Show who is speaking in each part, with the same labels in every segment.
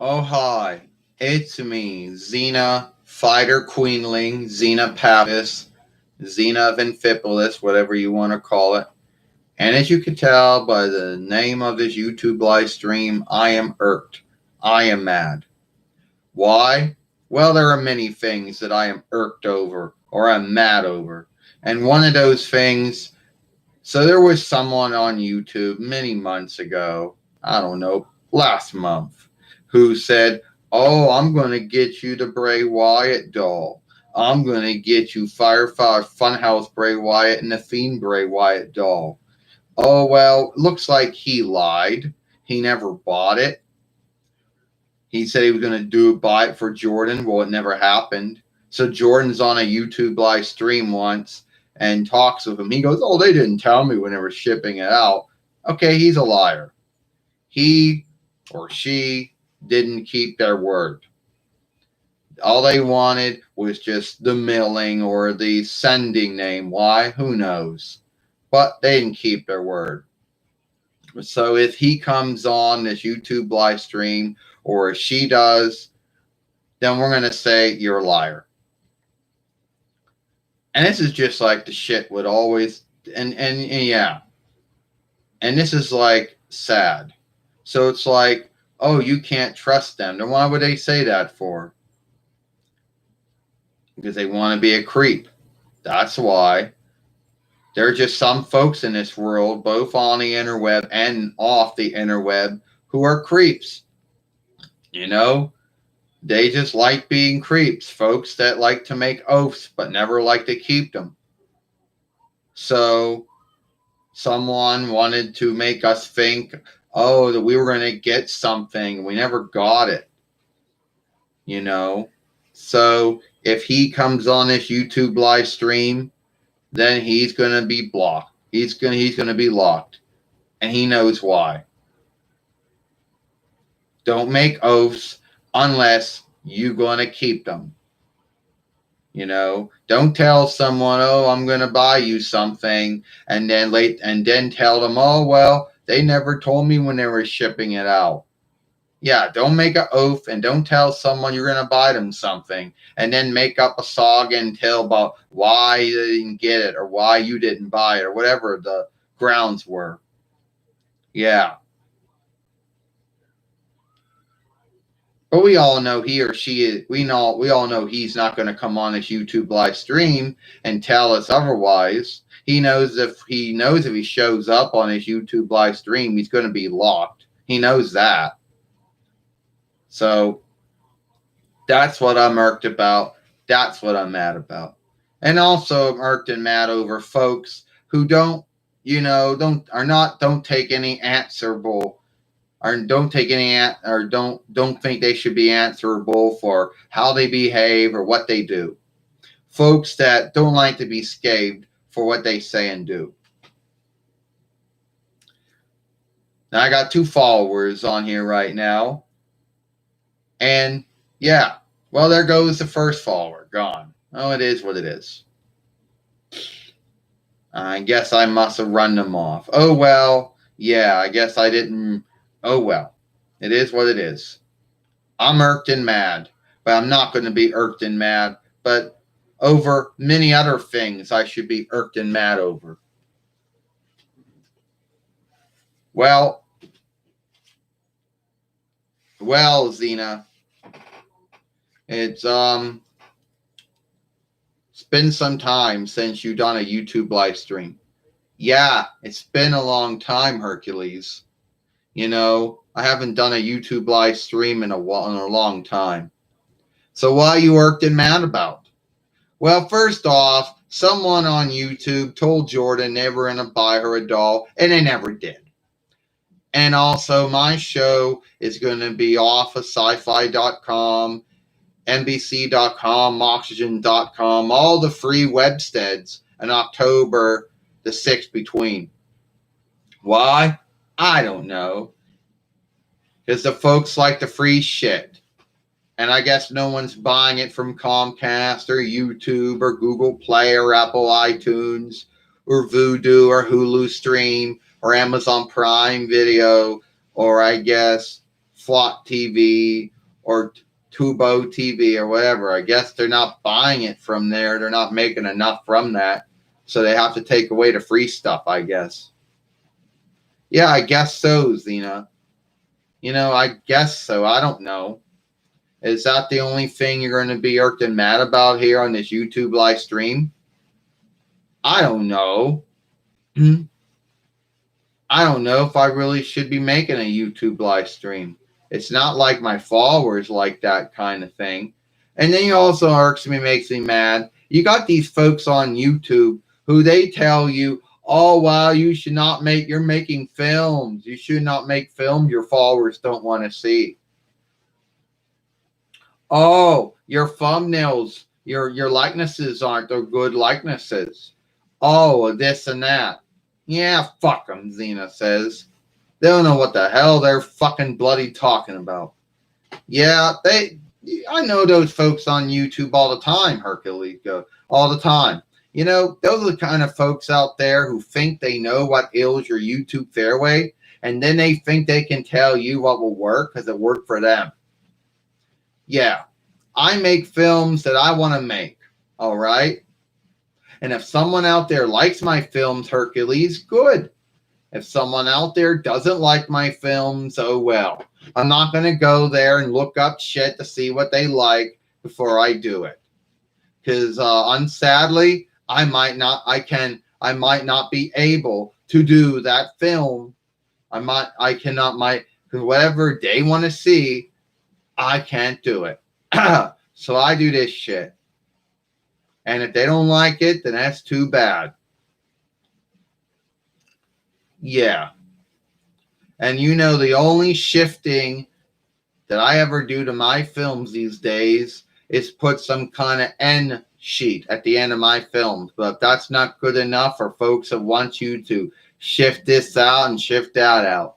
Speaker 1: Oh, hi. It's me, Xena Fighter Queenling, Xena Papis, Xena Vinfipolis, whatever you want to call it. And as you can tell by the name of this YouTube live stream, I am irked. I am mad. Why? Well, there are many things that I am irked over or I'm mad over. And one of those things, so there was someone on YouTube many months ago, I don't know, last month, who said, "Oh, I'm going to get you the Bray Wyatt doll. I'm going to get you Firefly Funhouse Bray Wyatt and the Fiend Bray Wyatt doll." Oh, well, looks like he lied. He never bought it. He said he was going to buy it for Jordan. Well, it never happened. So Jordan's on a YouTube live stream once and talks with him. He goes, "Oh, they didn't tell me when they were shipping it out." Okay, he's a liar. He or she didn't keep their word. All they wanted was just the mailing or the sending name. Why? Who knows? But they didn't keep their word. So if he comes on this YouTube live stream or if she does, then we're going to say you're a liar. And this is just like the shit would always, and yeah. And this is like sad. So it's like, oh, you can't trust them. Then why would they say that for? Because they want to be a creep. That's why. There are just some folks in this world, both on the interweb and off the interweb, who are creeps. You know, they just like being creeps. Folks that like to make oaths but never like to keep them. So someone wanted to make us think, oh, that we were going to get something. We never got it. You know? So if he comes on this YouTube live stream, then he's going to be blocked. He's going to be locked. And he knows why. Don't make oaths unless you're going to keep them. You know, don't tell someone, "Oh, I'm going to buy you something," and then tell them, "Oh, well, they never told me when they were shipping it out." Yeah, don't make an oath and don't tell someone you're going to buy them something and then make up a song and tell about why you didn't get it or why you didn't buy it or whatever the grounds were. Yeah. But we all know he or she is. We all know he's not going to come on this YouTube live stream and tell us otherwise. He knows if he shows up on his YouTube live stream, he's going to be locked. He knows that. So that's what I'm irked about. That's what I'm mad about. And also I'm irked and mad over folks who don't take any answerable or don't take any or don't think they should be answerable for how they behave or what they do. Folks that don't like to be scathed for what they say and do. Now I got 2 followers on here right now. And yeah, well, there goes the first follower, gone. Oh, it is what it is. I guess I must have run them off. Oh, well, yeah, I guess I didn't. Oh, well, it is what it is. I'm irked and mad, but I'm not going to be irked and mad, but over many other things I should be irked and mad over. Well, Xena, it's been some time since you've done a YouTube live stream. Yeah, it's been a long time, Hercules. You know, I haven't done a YouTube live stream in a long time. So what are you irked and mad about? Well, first off, someone on YouTube told Jordan they were going to buy her a doll, and they never did. And also, my show is going to be off of sci-fi.com, NBC.com, Oxygen.com, all the free websteads in October the 6th between. Why? I don't know. Because the folks like the free shit. And I guess no one's buying it from Comcast or YouTube or Google Play or Apple iTunes or Vudu or Hulu Stream or Amazon Prime Video, or I guess Flot TV or Tubo TV or whatever. I guess they're not buying it from there. They're not making enough from that. So they have to take away the free stuff, I guess. Yeah, I guess so, Xena. I guess so. I don't know. Is that the only thing you're going to be irked and mad about here on this YouTube live stream? I don't know. I don't know if I really should be making a YouTube live stream. It's not like my followers like that kind of thing. And then you also irks me, makes me mad. You got these folks on YouTube who they tell you, oh, wow, you should not make, you're making films. You should not make films your followers don't want to see. Oh, your thumbnails, your likenesses aren't the good likenesses. Oh, this and that. Yeah, fuck them, Xena says. They don't know what the hell they're fucking bloody talking about. Yeah, I know those folks on YouTube all the time, Hercules. Go all the time. Those are the kind of folks out there who think they know what ails your YouTube fairway, and then they think they can tell you what will work because it worked for them. Yeah, I make films that I want to make, all right? And if someone out there likes my films, Hercules, good. If someone out there doesn't like my films, oh well. I'm not going to go there and look up shit to see what they like before I do it. Because unsadly, I might not be able to do that film. Because whatever they want to see, I can't do it. So I do this shit. And if they don't like it, then that's too bad. Yeah. And the only shifting that I ever do to my films these days is put some kind of end sheet at the end of my films. But if that's not good enough for folks that want you to shift this out and shift that out.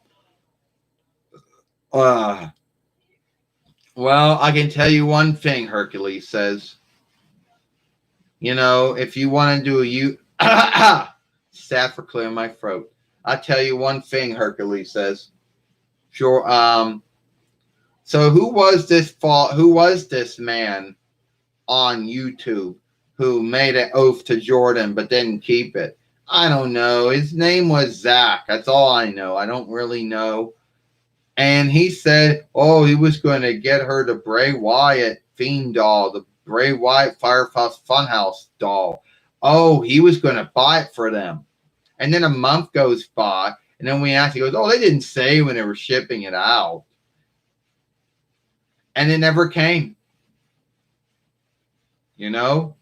Speaker 1: Well, I can tell you one thing, Hercules says. If you want to do sad for clearing my throat. I'll tell you one thing, Hercules says. Sure. So who was this man on YouTube who made an oath to Jordan but didn't keep it? I don't know. His name was Zach. That's all I know. I don't really know. And he said, oh, he was going to get her the Bray Wyatt Fiend doll, the Bray Wyatt Firehouse Funhouse doll. Oh, he was going to buy it for them. And then a month goes by, and then we ask, he goes, oh, they didn't say when they were shipping it out. And it never came. Yeah,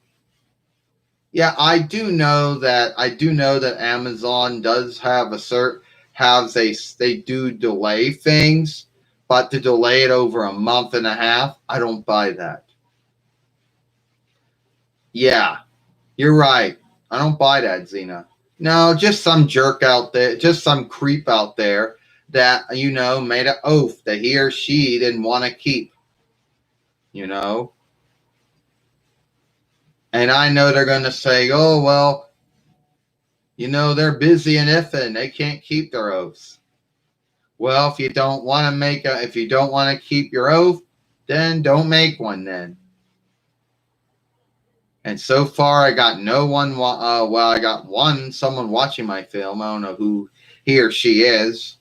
Speaker 1: I do know that Amazon does have they do delay things, but to delay it over a month and a half, I don't buy that. Yeah, you're right. I don't buy that, Xena. No, just some jerk out there, just some creep out there that, made an oath that he or she didn't want to keep. And I know they're going to say, oh, well, they're busy and ifing. They can't keep their oaths. Well, if you don't want to keep your oath, then don't make one then. And so far, I got no one. I got someone watching my film. I don't know who he or she is.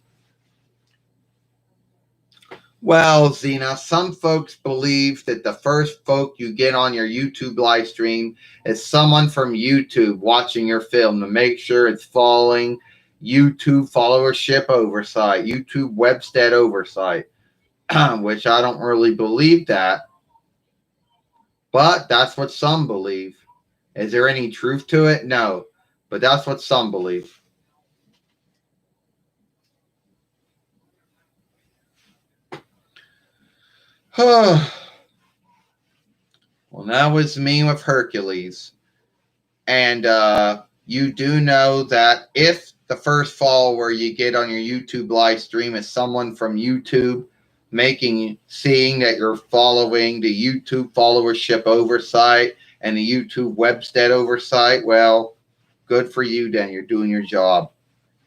Speaker 1: Well, Xena, some folks believe that the first folk you get on your YouTube live stream is someone from YouTube watching your film to make sure it's following YouTube followership oversight, YouTube website oversight, which I don't really believe that. But that's what some believe. Is there any truth to it? No. But that's what some believe. Well, that was me with Hercules. And you do know that if the first follower you get on your YouTube live stream is someone from YouTube, seeing that you're following the YouTube followership oversight and the YouTube website oversight, well, good for you then. You're doing your job.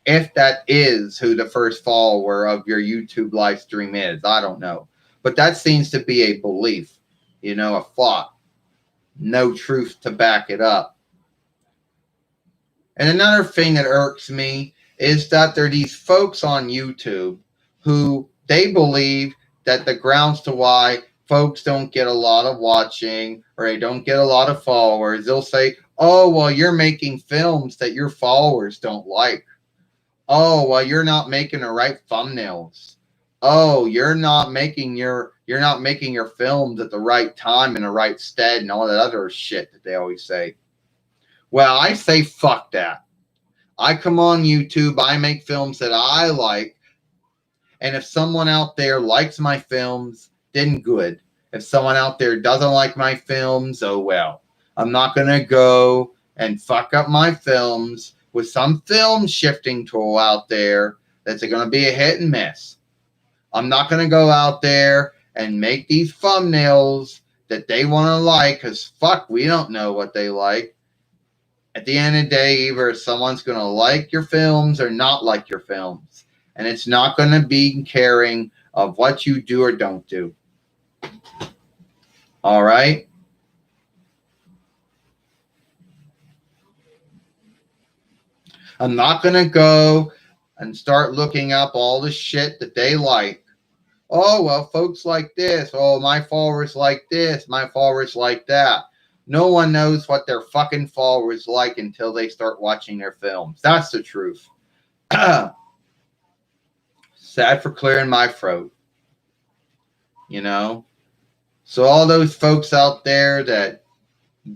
Speaker 1: If that is who the first follower of your YouTube live stream is, I don't know. But that seems to be a belief, a thought. No truth to back it up. And another thing that irks me is that there are these folks on YouTube who they believe that the grounds to why folks don't get a lot of watching or they don't get a lot of followers, they'll say, oh, well, you're making films that your followers don't like. Oh, well, you're not making the right thumbnails. Oh, you're not making your films at the right time and the right stead and all that other shit that they always say. Well, I say fuck that. I come on YouTube, I make films that I like, and if someone out there likes my films, then good. If someone out there doesn't like my films, oh well. I'm not going to go and fuck up my films with some film shifting tool out there that's going to be a hit and miss. I'm not going to go out there and make these thumbnails that they want to like, because fuck, we don't know what they like. At the end of the day, either someone's going to like your films or not like your films. And it's not going to be caring of what you do or don't do. All right? I'm not going to go and start looking up all the shit that they like. Oh, well, folks like this. Oh, my followers like this. My followers like that. No one knows what their fucking followers like until they start watching their films. That's the truth. Sad for clearing my throat. So all those folks out there that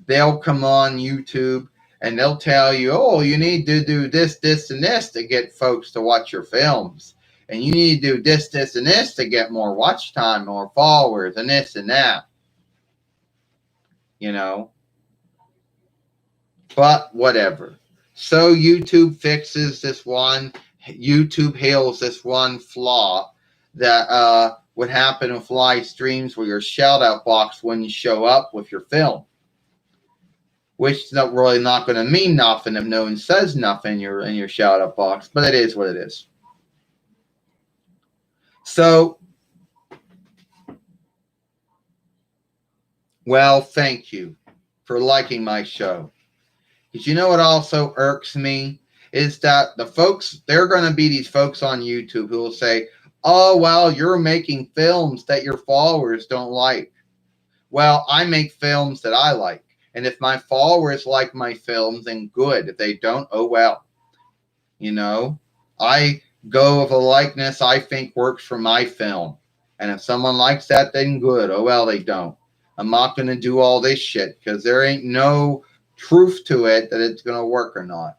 Speaker 1: they'll come on YouTube and they'll tell you, oh, you need to do this, this, and this to get folks to watch your films. And you need to do this, this, and this to get more watch time, more followers, and this and that. But whatever. So YouTube fixes this one. YouTube heals this one flaw that would happen with live streams where your shout-out box wouldn't show up with your film. Which is not really not going to mean nothing if no one says nothing in your shout-out box. But it is what it is. So, well, thank you for liking my show. Because you know what also irks me? Is that there are going to be these folks on YouTube who will say, oh, well, you're making films that your followers don't like. Well, I make films that I like. And if my followers like my films, then good. If they don't, oh, well. I go with a likeness I think works for my film. And if someone likes that, then good. Oh, well, they don't. I'm not going to do all this shit because there ain't no truth to it that it's going to work or not.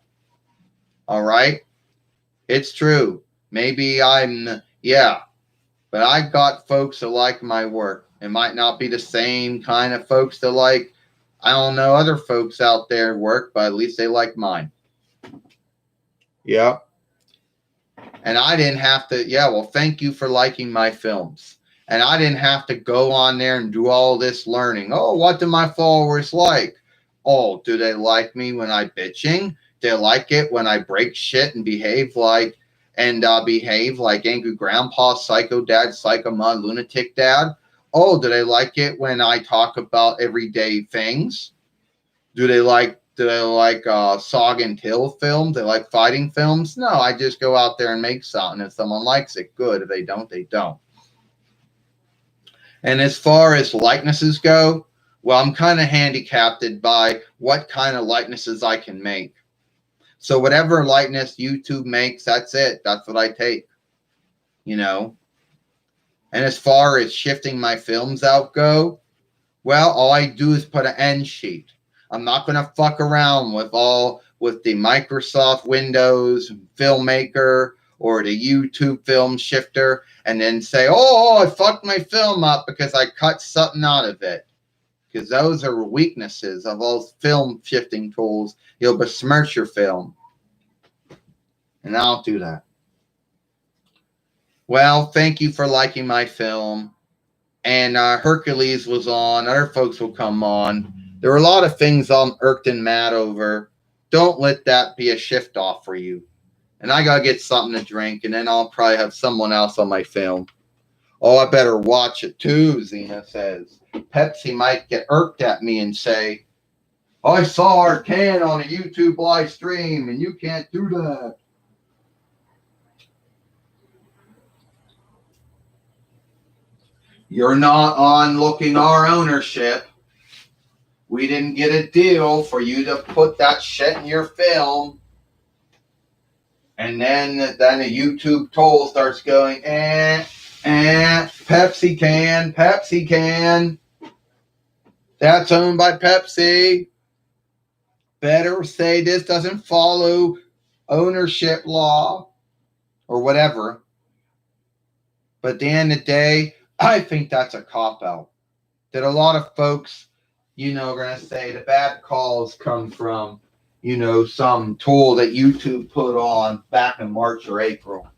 Speaker 1: All right? It's true. Maybe but I got folks that like my work. It might not be the same kind of folks that like, I don't know, other folks out there work, but at least they like mine. Yep. And I didn't have to, well, thank you for liking my films. And I didn't have to go on there and do all this learning. Oh, what do my followers like? Oh, do they like me when I'm bitching? Do they like it when I break shit and behave like angry grandpa, psycho dad, psycho mom, lunatic dad? Oh, do they like it when I talk about everyday things? Do they like Sog and Till films? They like fighting films? No, I just go out there and make something. If someone likes it, good. If they don't, they don't. And as far as likenesses go, well, I'm kind of handicapped by what kind of likenesses I can make. So whatever likeness YouTube makes, that's it. That's what I take. And as far as shifting my films out go, well, all I do is put an end sheet. I'm not going to fuck around with the Microsoft Windows Filmmaker or the YouTube Film Shifter and then say, oh, I fucked my film up because I cut something out of it. Because those are weaknesses of all film shifting tools. You'll besmirch your film. And I don't do that. Well, thank you for liking my film. And Hercules was on. Other folks will come on. There were a lot of things I'm irked and mad over. Don't let that be a shift off for you. and I gotta get something to drink, and then I'll probably have someone else on my film. Oh, I better watch it too, XENA says. Pepsi might get irked at me and say, I saw our can on a YouTube live stream, and you can't do that. You're not on looking our ownership. We didn't get a deal for you to put that shit in your film. And then the YouTube toll starts going, Pepsi can. That's owned by Pepsi. Better say this doesn't follow ownership law or whatever. But at the end of the day, I think that's a cop-out. That a lot of folks, are going to say the bad calls come from, some tool that YouTube put on back in March or April.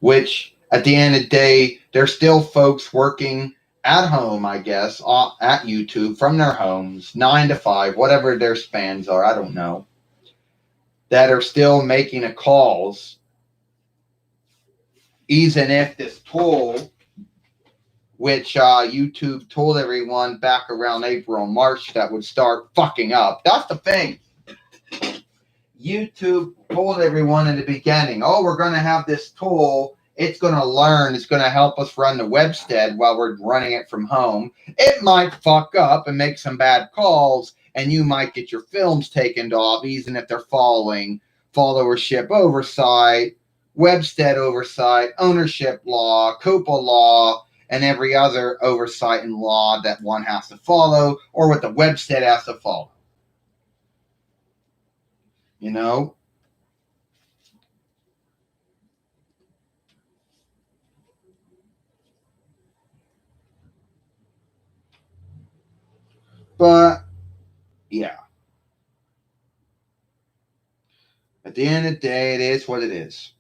Speaker 1: Which, at the end of the day, there's still folks working at home, I guess, at YouTube from their homes, 9 to 5, whatever their spans are, I don't know, that are still making the calls, even if this tool, which YouTube told everyone back around April and March that would start fucking up. That's the thing. YouTube told everyone in the beginning, we're going to have this tool. It's going to learn. It's going to help us run the webstead while we're running it from home. It might fuck up and make some bad calls, and you might get your films taken off, even if they're following followership oversight, webstead oversight, ownership law, COPA law, and every other oversight and law that one has to follow, or what the webstead has to follow. But, yeah. At the end of the day, it is what it is.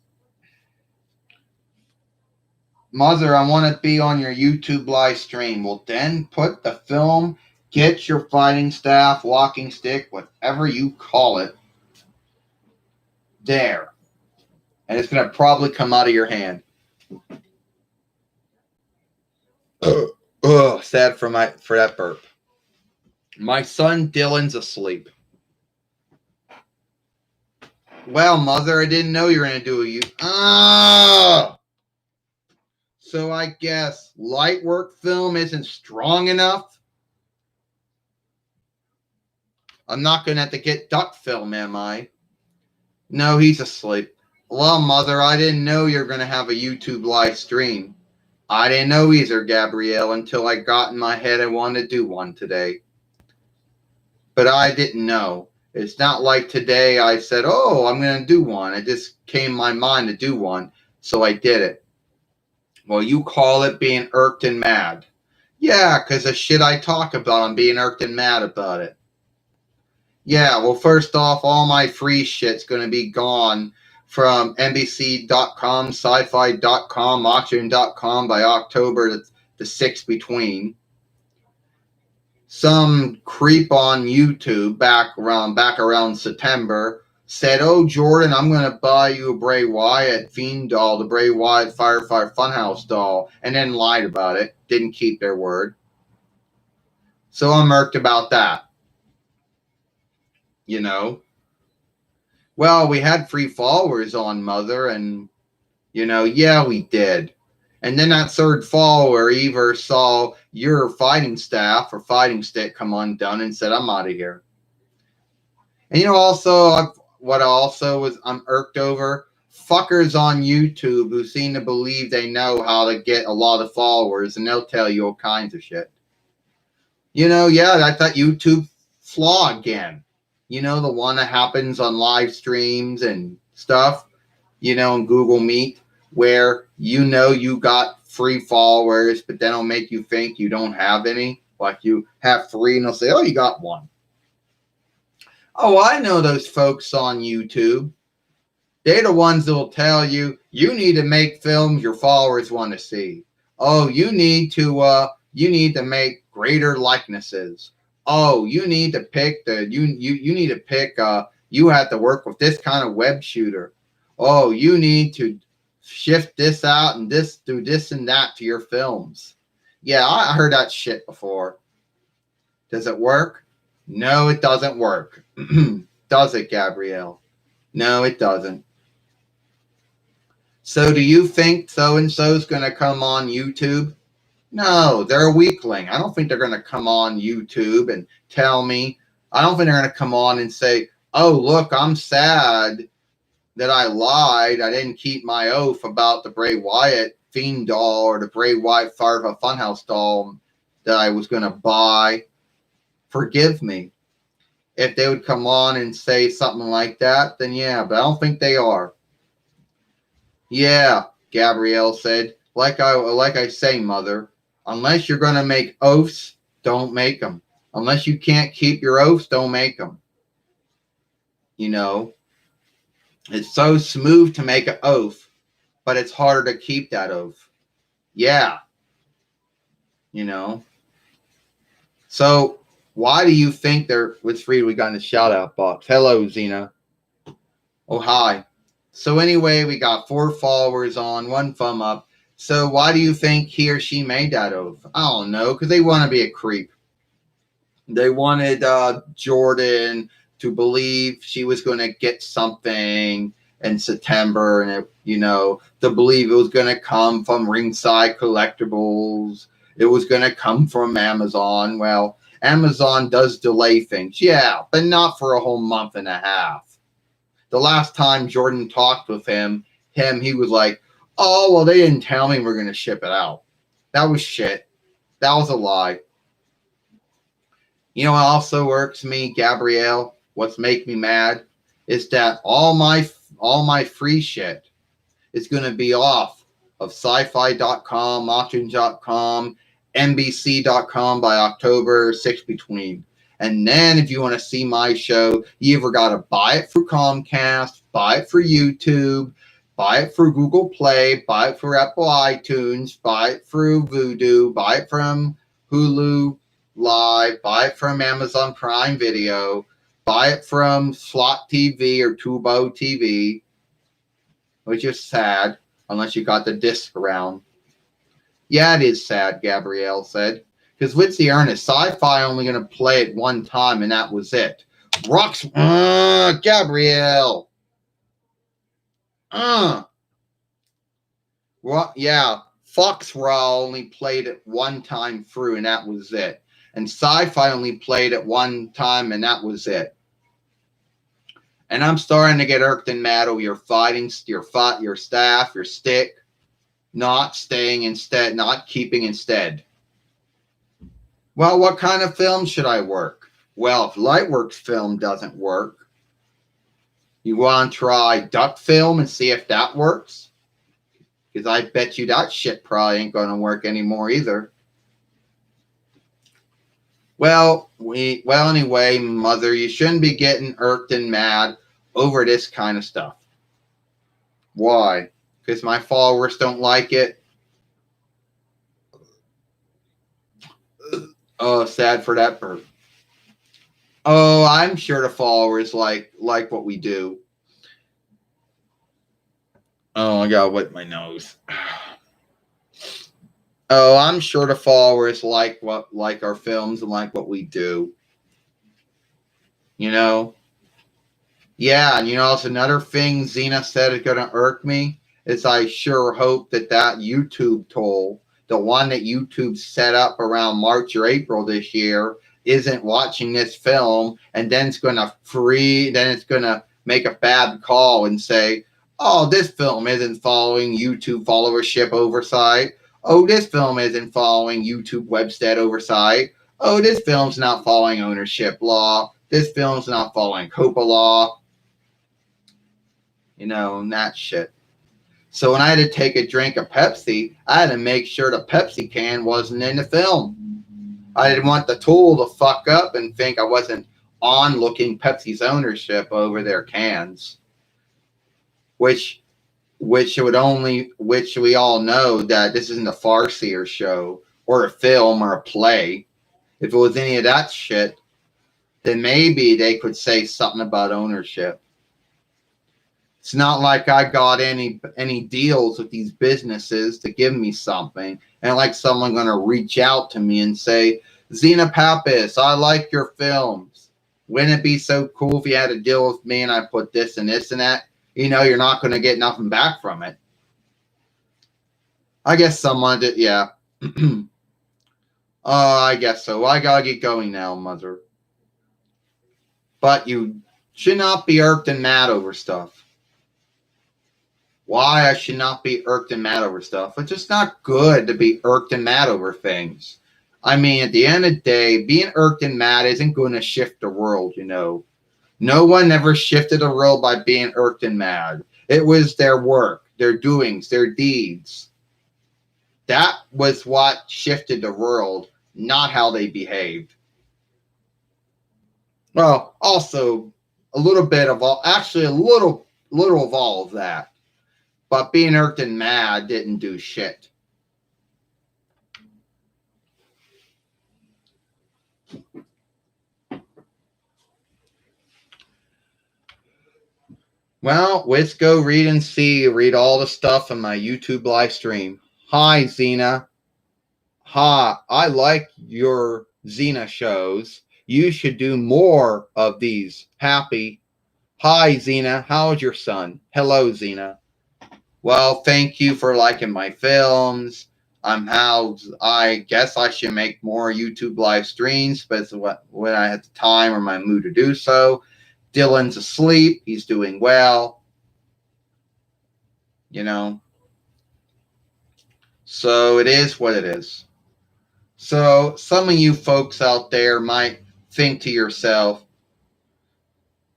Speaker 1: Mother, I want to be on your YouTube live stream. Well, then put the film, get your fighting staff, walking stick, whatever you call it, there. And it's going to probably come out of your hand. Sad for that burp. My son Dylan's asleep. Well, Mother, I didn't know you were going to do a So I guess light work film isn't strong enough. I'm not going to have to get duck film, am I? No, he's asleep. Well, Mother, I didn't know you were going to have a YouTube live stream. I didn't know either, Gabrielle, until I got in my head I wanted to do one today. But I didn't know. It's not like today I said, I'm going to do one. It just came in my mind to do one, so I did it. Well, you call it being irked and mad. Yeah, because the shit I talk about, I'm being irked and mad about it. Yeah, well, first off, all my free shit's going to be gone from NBC.com, sci-fi.com, auction.com by October the 6th between. Some creep on YouTube back around September said, Jordan, I'm going to buy you a Bray Wyatt Fiend doll, the Bray Wyatt Firefly Funhouse doll, and then lied about it. Didn't keep their word. So I'm irked about that. Well, we had free followers on, Mother, and, yeah, we did. And then that third follower either saw your fighting staff or fighting stick come undone and said, I'm out of here. And, also, I'm irked over fuckers on YouTube who seem to believe they know how to get a lot of followers, and they'll tell you all kinds of shit. I thought YouTube flaw again. The one that happens on live streams and stuff, in Google Meet, where you got free followers, but then it'll make you think you don't have any. Like you have 3 and they'll say, you got 1. I know those folks on YouTube. They're the ones that will tell you, you need to make films your followers want to see. You need to make greater likenesses. You need to pick You have to work with this kind of web shooter. Oh, you need to shift this out and this, do this and that to your films. Yeah, I heard that shit before. Does it work? No, it doesn't work. Does it, Gabrielle? No, it doesn't. So do you think so-and-so's going to come on YouTube? No, they're a weakling. I don't think they're going to come on YouTube and tell me. I don't think they're going to come on and say, oh, look, I'm sad that I lied. I didn't keep my oath about the Bray Wyatt Fiend doll or the Bray Wyatt Firefly Funhouse doll that I was going to buy. Forgive me. If they would come on and say something like that, then yeah, but I don't think they are. Yeah, Gabrielle said, like I say, Mother, unless you're going to make oaths, don't make them. Unless you can't keep your oaths, don't make them. You know, it's so smooth to make an oath, but it's harder to keep that oath. Yeah. You know. So why do you think they're... Let's read. We got in the shout out box. Hello, XENA. Oh, hi. So anyway, we got 4 followers on, 1 thumb up. So why do you think he or she made that oath? I don't know, because they want to be a creep. They wanted Jordan to believe she was going to get something in September, and it, you know, to believe it was going to come from Ringside Collectibles. It was going to come from Amazon. Well, Amazon does delay things, yeah, but not for a whole month and a half. The last time Jordan talked with him, he was like, oh, well, they didn't tell me we're going to ship it out. That was shit. That was a lie. You know what also works me, Gabrielle? What's make me mad is that all my free shit is going to be off of sci-fi.com, options.com, NBC.com by October 6th between. And then if you want to see my show, you either got to buy it through Comcast, buy it for YouTube, buy it through Google Play, buy it through Apple iTunes, buy it through Vudu, buy it from Hulu Live, buy it from Amazon Prime Video, buy it from Slot TV or Tubo TV, which is sad, unless you got the disc around. Yeah, it is sad, Gabrielle said. Because what's the earnest? Sci-Fi only going to play it one time, and that was it. Rocks, Gabrielle. Well, yeah, Fox Raw only played it one time through, and that was it. And Sci-Fi only played it one time, and that was it. And I'm starting to get irked and mad over your fighting, your staff, your stick, not staying instead, not keeping instead. Well, what kind of film should I work? Well, if Lightworks film doesn't work, you want to try Duck Film and see if that works? Because I bet you that shit probably ain't going to work anymore either. Well, anyway, Mother, you shouldn't be getting irked and mad over this kind of stuff. Why? Because my followers don't like it? Oh, sad for that bird. Oh, I'm sure the followers like what we do. Oh, I gotta wet my nose. Oh, I'm sure the followers like our films and like what we do. You know? Yeah, and you know, it's another thing XENA said is going to irk me, is I sure hope that YouTube toll, the one that YouTube set up around March or April this year, isn't watching this film, and then it's going to make a bad call and say, oh, this film isn't following YouTube followership oversight. Oh, this film isn't following YouTube website oversight. Oh, this film's not following ownership law. This film's not following COPA law. You know, and that shit. So when I had to take a drink of Pepsi, I had to make sure the Pepsi can wasn't in the film. I didn't want the tool to fuck up and think I wasn't on-looking Pepsi's ownership over their cans. Which we all know that this isn't a Farseer show or a film or a play. If it was any of that shit, then maybe they could say something about ownership. It's not like I got any deals with these businesses to give me something, and like someone going to reach out to me and say, Xena Pappas, I like your films. Wouldn't it be so cool if you had a deal with me and I put this and this and that? You know, you're not going to get nothing back from it. I guess someone did, yeah. I guess so. I gotta get going now, mother. But you should not be irked and mad over stuff. Why I should not be irked and mad over stuff? It's just not good to be irked and mad over things. I mean, at the end of the day, being irked and mad isn't going to shift the world, you know. No one ever shifted the world by being irked and mad. It was their work, their doings, their deeds. That was what shifted the world, not how they behaved. Well, also a little bit of all, actually a little of all of that. But being irked and mad didn't do shit. Well, let's go read all the stuff on my YouTube live stream. Hi, Xena. Hi, I like your Xena shows. You should do more of these. Happy. Hi, Xena. How's your son? Hello, Xena. Well, thank you for liking my films. I guess I should make more YouTube live streams, but when I have the time or my mood to do so. Dylan's asleep. He's doing well. You know. So it is what it is. So some of you folks out there might think to yourself,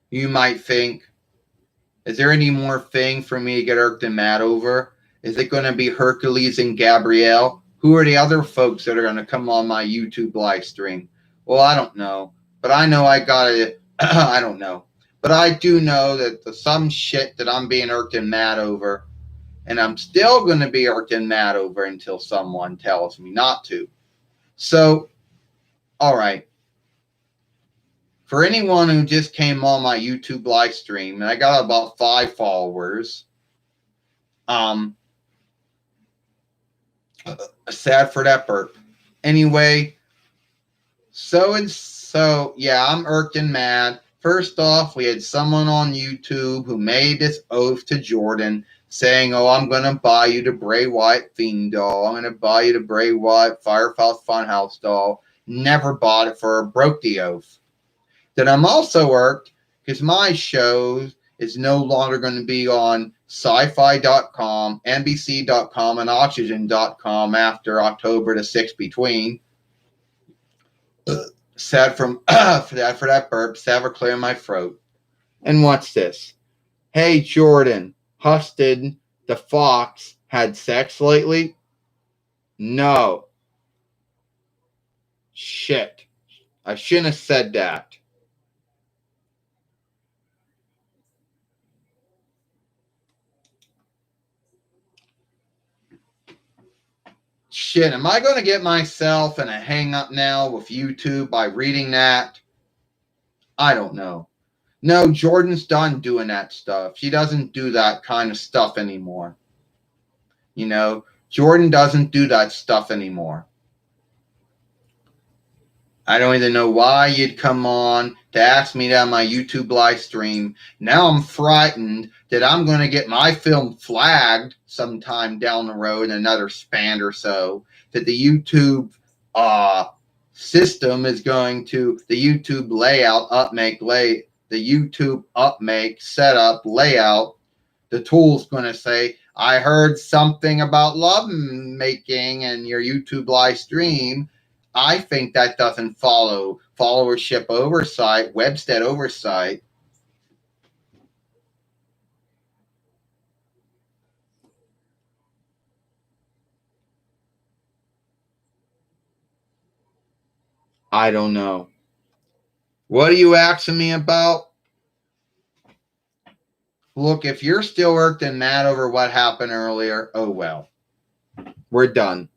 Speaker 1: you might think, is there any more thing for me to get irked and mad over? Is it going to be Hercules and Gabrielle? Who are the other folks that are going to come on my YouTube live stream? Well, I don't know. But I know I got to, I don't know. But I do know that the some shit that I'm being irked and mad over, and I'm still going to be irked and mad over until someone tells me not to. So, all right. For anyone who just came on my YouTube live stream, and I got about 5 followers, sad for that burp. Anyway, yeah, I'm irked and mad. First off, we had someone on YouTube who made this oath to Jordan saying, oh, I'm going to buy you the Bray Wyatt Fiend doll. I'm going to buy you the Bray Wyatt Firehouse Funhouse doll. Never bought it for her, broke the oath. Then I'm also irked because my show is no longer going to be on sci-fi.com, NBC.com, and Oxygen.com after October the 6th between. Sad for that burp. Sad for clearing my throat. And what's this? Hey, Jordan, Husted the Fox had sex lately? No. Shit. I shouldn't have said that. Shit, am I going to get myself in a hang-up now with YouTube by reading that? I don't know. No, Jordan's done doing that stuff. She doesn't do that kind of stuff anymore. You know, Jordan doesn't do that stuff anymore. I don't even know why you'd come on to ask me that on my YouTube live stream. Now I'm frightened that I'm going to get my film flagged sometime down the road in another span or so. That the YouTube system is going to, the YouTube layout, the YouTube upmake, setup, layout, the tool's going to say, I heard something about love making in your YouTube live stream. I think that doesn't follow followership oversight, Webstead oversight. I don't know. What are you asking me about? Look, if you're still irked and mad over what happened earlier, oh well. We're done.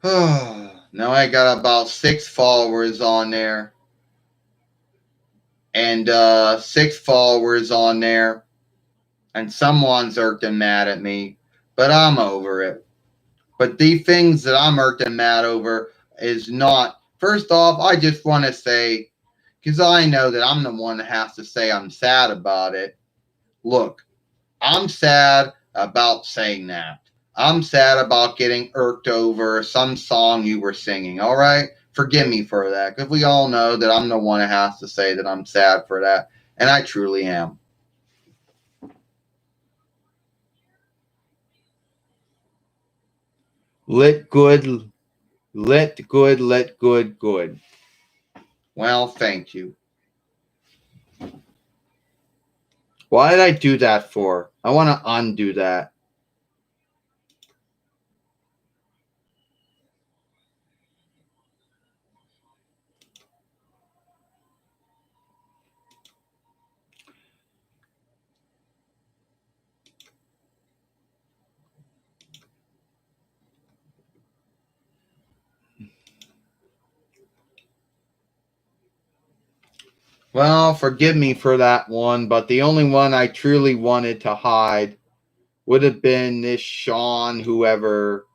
Speaker 1: Now I got about 6 followers on there. And 6 followers on there. And someone's irked and mad at me. But I'm over it. But the things that I'm irked and mad over is not. First off, I just want to say, because I know that I'm the one that has to say I'm sad about it. Look, I'm sad about saying that. I'm sad about getting irked over some song you were singing, all right? Forgive me for that, because we all know that I'm the one that has to say that I'm sad for that, and I truly am. Lit good, lit good, lit good, good. Well, thank you. Why did I do that for? I want to undo that. Well, forgive me for that one, but the only one I truly wanted to hide would have been this Sean, whoever.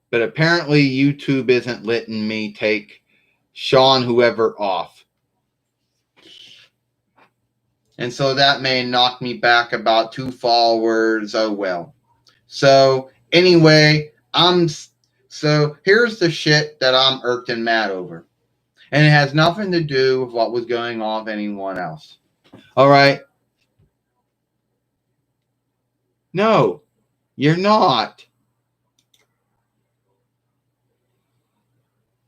Speaker 1: But apparently, YouTube isn't letting me take Sean, whoever, off. And so that may knock me back about 2 followers. Oh well. So, anyway, So here's the shit that I'm irked and mad over. And it has nothing to do with what was going on with anyone else. All right. No, you're not.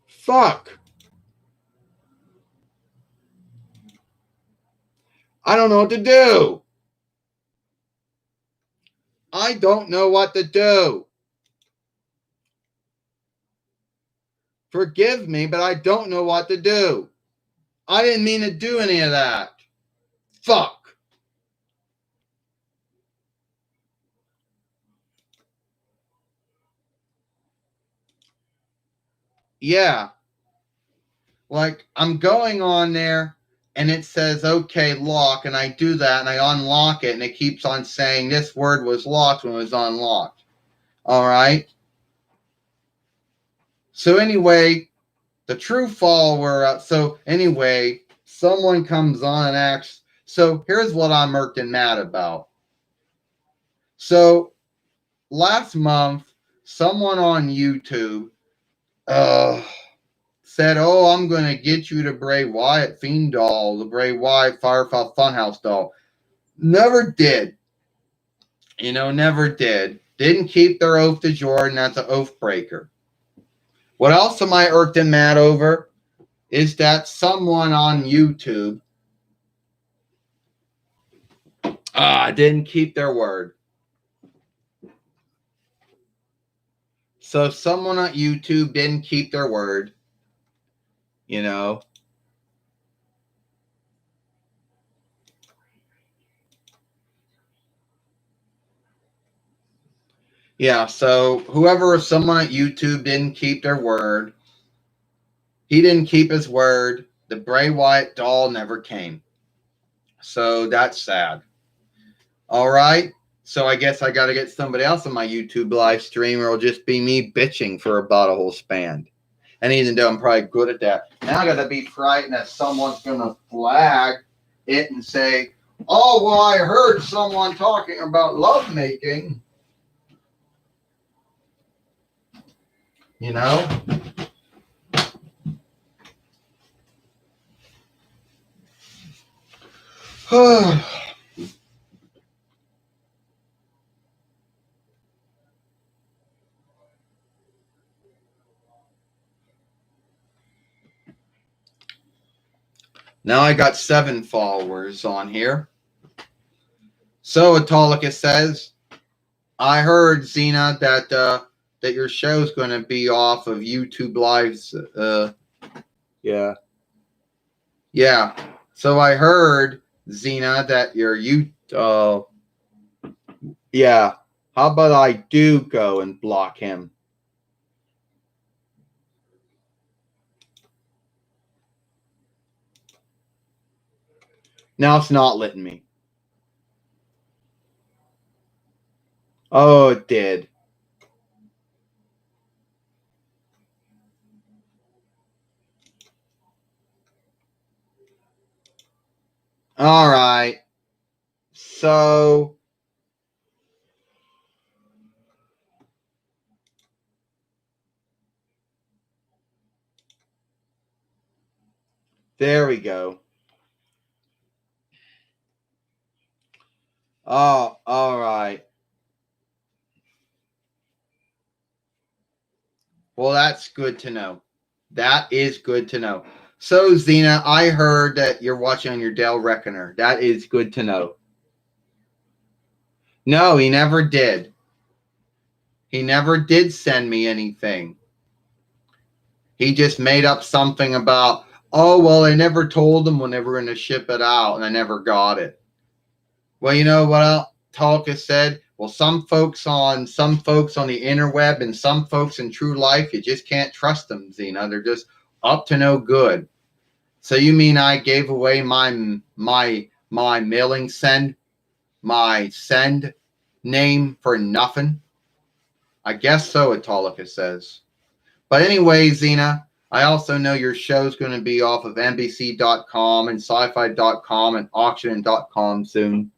Speaker 1: Fuck. I don't know what to do. I don't know what to do. Forgive me, but I don't know what to do. I didn't mean to do any of that. Fuck. Yeah. Like, I'm going on there and it says, okay, lock. And I do that and I unlock it and it keeps on saying this word was locked when it was unlocked. All right. So, anyway, the true follower. So, anyway, someone comes on and asks, so here's what I'm irked and mad about. So, last month, someone on YouTube said, "Oh, I'm going to get you the Bray Wyatt Fiend doll, the Bray Wyatt Firefly Funhouse doll." Never did. Never did. Didn't keep their oath to Jordan. That's an oath breaker. What else am I irked and mad over is that someone on YouTube didn't keep their word. So someone on YouTube didn't keep their word. Yeah, so someone at YouTube didn't keep their word. He didn't keep his word. The Bray Wyatt doll never came. So that's sad. All right. So I guess I got to get somebody else on my YouTube live stream, or it'll just be me bitching for about a whole span. And even though I'm probably good at that, now I got to be frightened that someone's going to flag it and say, "Oh, well, I heard someone talking about lovemaking." You know? Now I got 7 followers on here. So Autolicus says, "I heard, XENA, that your show's going to be off of YouTube Lives." Yeah. Yeah. So I heard Xena, that yeah. How about I do go and block him? Now it's not letting me. Oh, it did. All right. So there we go. Oh, all right. Well, that's good to know. That is good to know. So, Xena, I heard that you're watching on your Dell Reckoner. That is good to know. No, he never did. He never did send me anything. He just made up something about, oh, well, I never told them when they were going to ship it out, and I never got it. Well, you know what Talka said? Well, some folks on the interweb and some folks in true life, you just can't trust them, Xena. They're just up to no good. So you mean I gave away my mailing my send name for nothing? I guess so, Autolycus says. But anyway, Xena, I also know your show's going to be off of NBC.com and sci-fi.com and auction.com soon.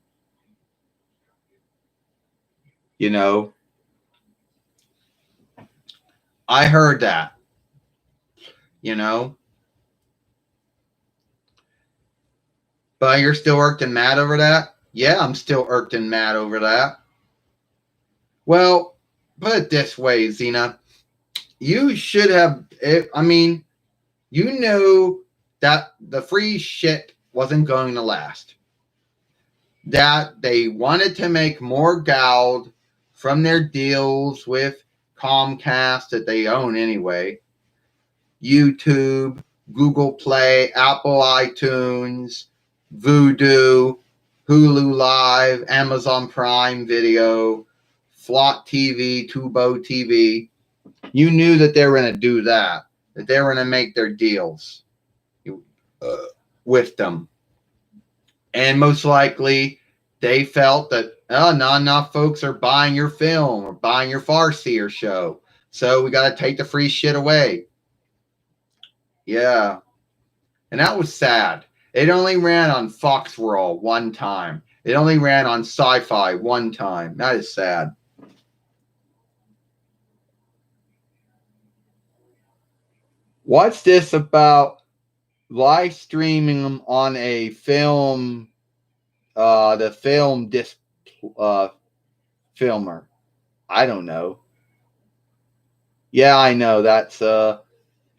Speaker 1: You know, I heard that. You know, but you're still irked and mad over that? Yeah, I'm still irked and mad over that. Well, put it this way, Xena. You should have, I mean, you knew that the free shit wasn't going to last. That they wanted to make more gold from their deals with Comcast that they own anyway, YouTube, Google Play, Apple iTunes, Vudu, Hulu Live, Amazon Prime Video, Flot TV, Tubo TV. You knew that they were going to do that they were going to make their deals with them. And most likely, they felt that not enough folks are buying your film or buying your Farseer show. So we got to take the free shit away. Yeah. And that was sad. It only ran on Fox World one time. It only ran on Sci-Fi one time. That is sad. What's this about live streaming them on a film, the film disc filmer? I don't know. Yeah, I know that's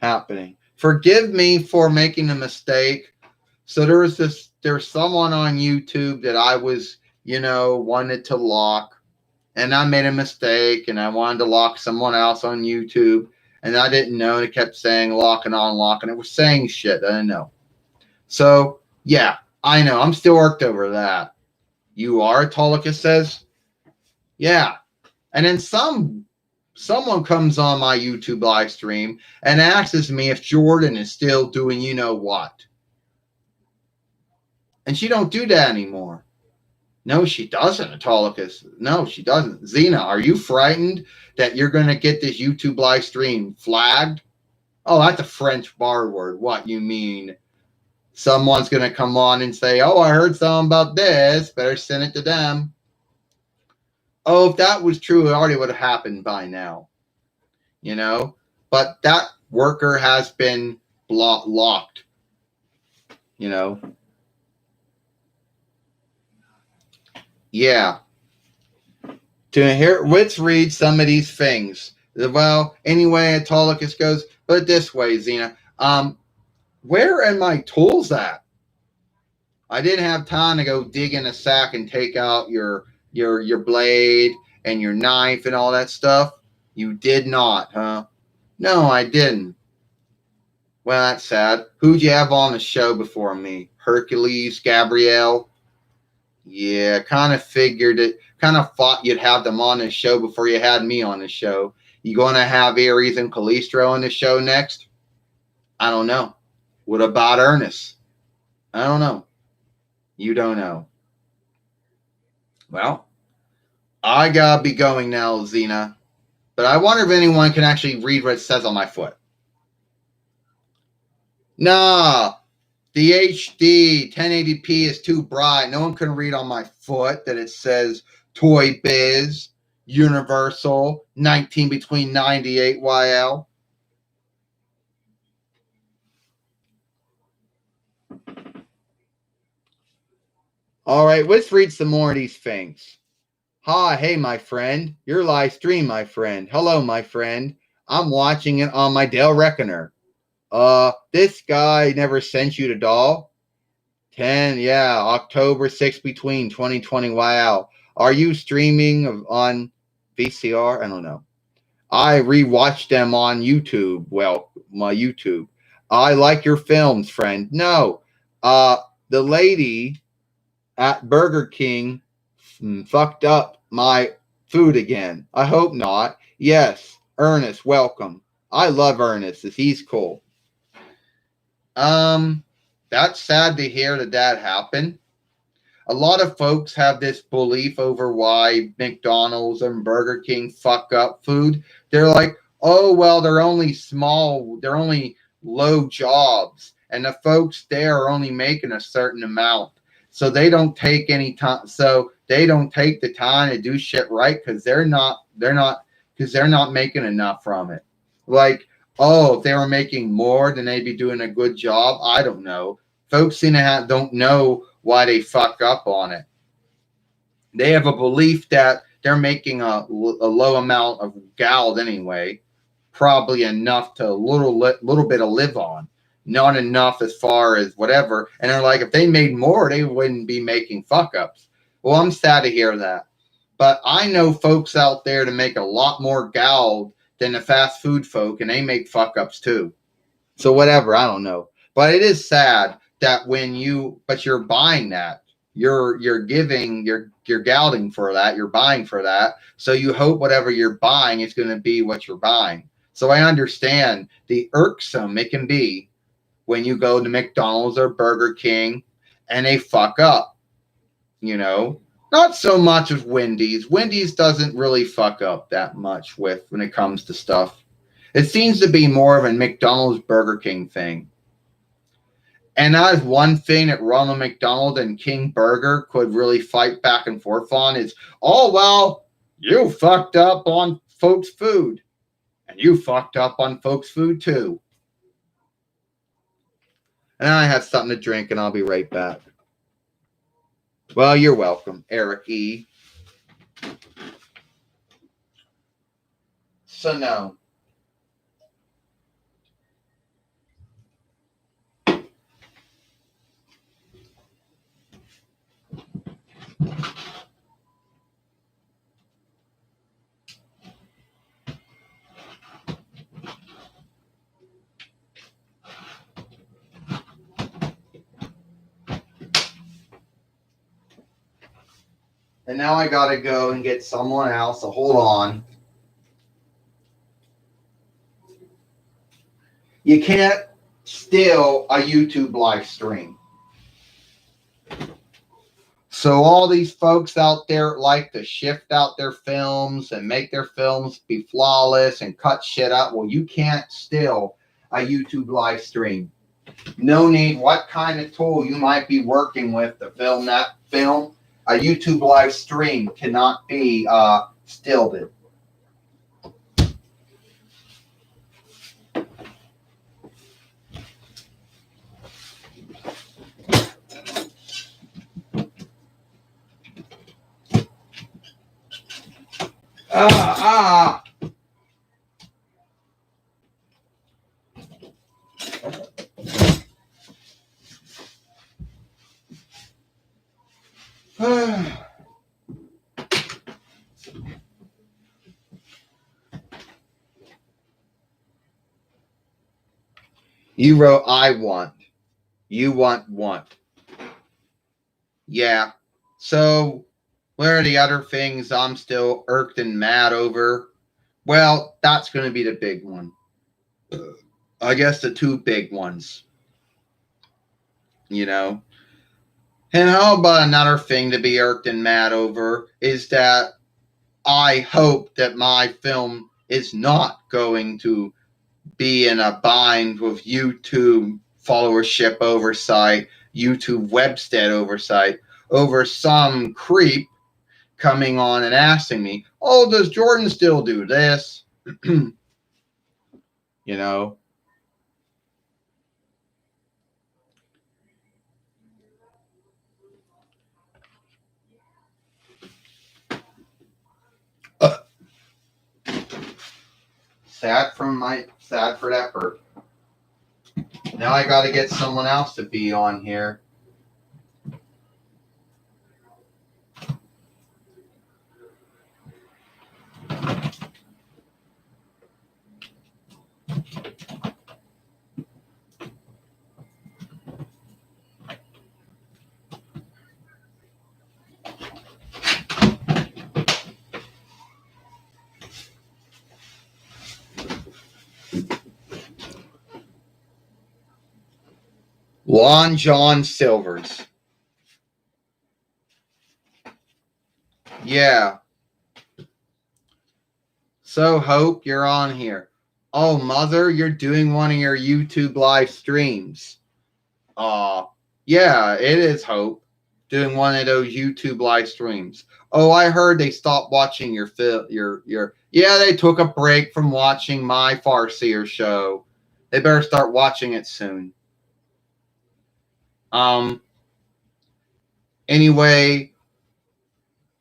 Speaker 1: happening. Forgive me for making a mistake. So there's someone on YouTube that I was, wanted to lock, and I made a mistake, and I wanted to lock someone else on YouTube, and I didn't know, and it kept saying lock and unlock, and it was saying shit I didn't know. So yeah, I know. I'm still irked over that. You are, Autolycus says. Yeah. And then someone comes on my YouTube live stream and asks me if Jordan is still doing you know what. And she don't do that anymore. No, she doesn't, Autolycus. No, she doesn't. Xena, are you frightened that you're going to get this YouTube live stream flagged? Oh, that's a French bar word. What you mean? Someone's going to come on and say, oh, I heard something about this. Better send it to them. Oh, if that was true, it already would have happened by now. But that worker has been locked. Yeah. Let's read some of these things. Well, anyway, Autolycus goes, put it this way, Xena. Where are my tools at? I didn't have time to go dig in a sack and take out your blade and your knife and all that stuff. You did not, huh? No, I didn't. Well, that's sad. Who'd you have on the show before me? Hercules, Gabrielle? Yeah, kind of figured it. Kind of thought you'd have them on the show before you had me on the show. You going to have Aries and Calistro on the show next? I don't know. What about Ernest? I don't know. You don't know. Well, I gotta be going now, Xena. But I wonder if anyone can actually read what it says on my foot. Nah, the HD 1080p is too bright. No one can read on my foot that it says Toy Biz, Universal, 19 between 98 YL. All right, let's read some more of these things. Hi, hey, my friend. Your live stream, my friend. Hello, my friend. I'm watching it on my Dell Reckoner. This guy never sent you the doll? 10, yeah, October 6th between 2020. Wow. Are you streaming on VCR? I don't know. I rewatched them on YouTube. Well, my YouTube. I like your films, friend. No. The lady at Burger King fucked up my food again. I hope not. Yes, Ernest, welcome. I love Ernest. He's cool. That's sad to hear that happened. A lot of folks have this belief over why McDonald's and Burger King fuck up food. They're like, oh, well, they're only small, they're only low jobs, and the folks there are only making a certain amount. So they don't take any time. So they don't take the time to do shit right because they're not making enough from it. Like, oh, if they were making more, then they'd be doing a good job. I don't know. Folks don't know why they fuck up on it. They have a belief that they're making a low amount of gald anyway, probably enough to little bit to live on, not enough as far as whatever. And they're like, if they made more, they wouldn't be making fuck ups. Well, I'm sad to hear that. But I know folks out there to make a lot more gald than the fast food folk, and they make fuck ups too. So whatever, I don't know. But it is sad that you're buying that. You're giving, you're gouting for that, you're buying for that. So you hope whatever you're buying is going to be what you're buying. So I understand the irksome it can be when you go to McDonald's or Burger King and they fuck up. You know, not so much as Wendy's. Wendy's doesn't really fuck up that much when it comes to stuff. It seems to be more of a McDonald's Burger King thing. And that is one thing that Ronald McDonald and King Burger could really fight back and forth on is, oh, well, you fucked up on folks' food. And you fucked up on folks' food too. And I have something to drink and I'll be right back. Well, you're welcome, Eric E. So no. And now I gotta go and get someone else. So hold on. You can't steal a YouTube live stream. So all these folks out there like to shift out their films and make their films be flawless and cut shit up. Well, you can't steal a YouTube live stream. No need what kind of tool you might be working with to film that film. A YouTube live stream cannot be stilled. You wrote I want. You want. Yeah. So, what are the other things I'm still irked and mad over? Well, that's going to be the big one. I guess the two big ones, you know. And how about another thing to be irked and mad over is that I hope that my film is not going to be in a bind with YouTube followership oversight, YouTube webstead oversight, over some creep coming on and asking me, oh, does Jordan still do this? You know? Uh, sad for that bird. Now I got to get someone else to be on here. Lon John Silvers. Yeah. So, Hope, you're on here. Oh, Mother, you're doing one of your YouTube live streams. Yeah, it is Hope. Doing one of those YouTube live streams. Oh, I heard they stopped watching your Yeah, they took a break from watching my Farseer show. They better start watching it soon. Anyway,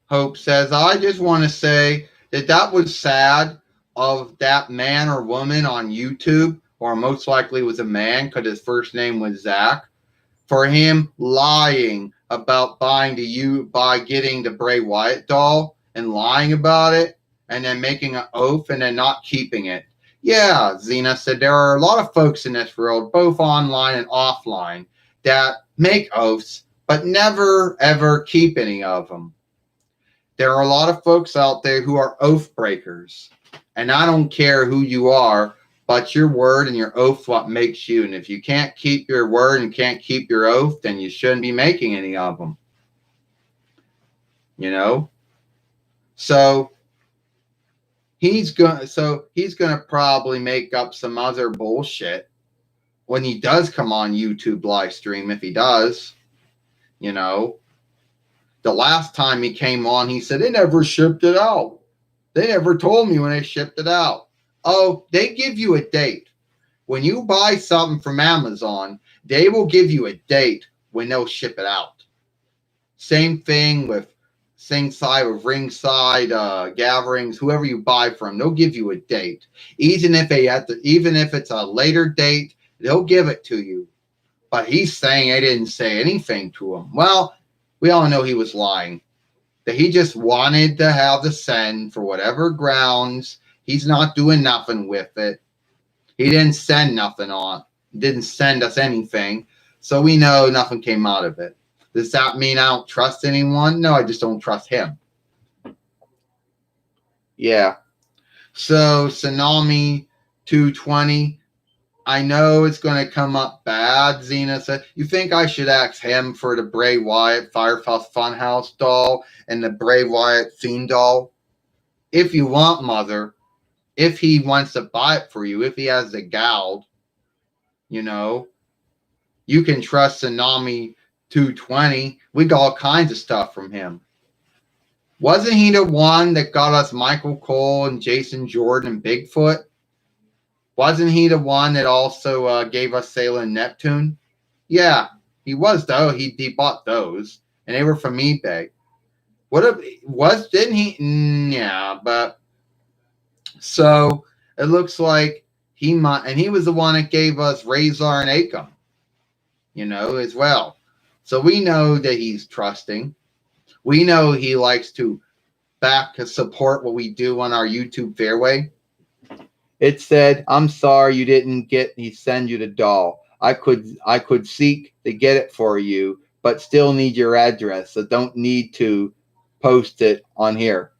Speaker 1: Hope says, I just want to say that was sad of that man or woman on YouTube, or most likely was a man because his first name was Zach, for him lying about getting the Bray Wyatt doll and lying about it and then making an oath and then not keeping it. Yeah, XENA said there are a lot of folks in this world, both online and offline, that make oaths but never ever keep any of them. There are a lot of folks out there who are oath breakers. And I don't care who you are, but your word and your oath what makes you. And if you can't keep your word and can't keep your oath, then you shouldn't be making any of them. You know? So he's gonna probably make up some other bullshit when he does come on YouTube live stream, if he does. You know? The last time he came on, he said they never shipped it out. They never told me when they shipped it out. Oh, they give you a date. When you buy something from Amazon, they will give you a date when they'll ship it out. Same thing with ringside gatherings, whoever you buy from, they'll give you a date. Even if it's a later date, they'll give it to you. But he's saying they didn't say anything to him. Well, we all know he was lying. That he just wanted to have the send for whatever grounds. He's not doing nothing with it. He didn't send nothing on. Didn't send us anything. So we know nothing came out of it. Does that mean I don't trust anyone? No, I just don't trust him. Yeah. So Tsunami 220. I know it's going to come up bad, XENA said. You think I should ask him for the Bray Wyatt Firehouse Funhouse doll and the Bray Wyatt Fiend doll? If you want, Mother. If he wants to buy it for you, if he has the gals, you know, you can trust Tsunami 220. We got all kinds of stuff from him. Wasn't he the one that got us Michael Cole and Jason Jordan and Bigfoot? Wasn't he the one that also gave us Sailor and Neptune? Yeah, he was though. He bought those, and they were from eBay. Didn't he? Yeah, but so it looks like he might, and he was the one that gave us Razor and Akam, as well. So we know that he's trusting. We know he likes to support what we do on our YouTube Fairway. It said, "I'm sorry you didn't get he send you the doll. I could seek to get it for you, but still need your address, so don't need to post it on here."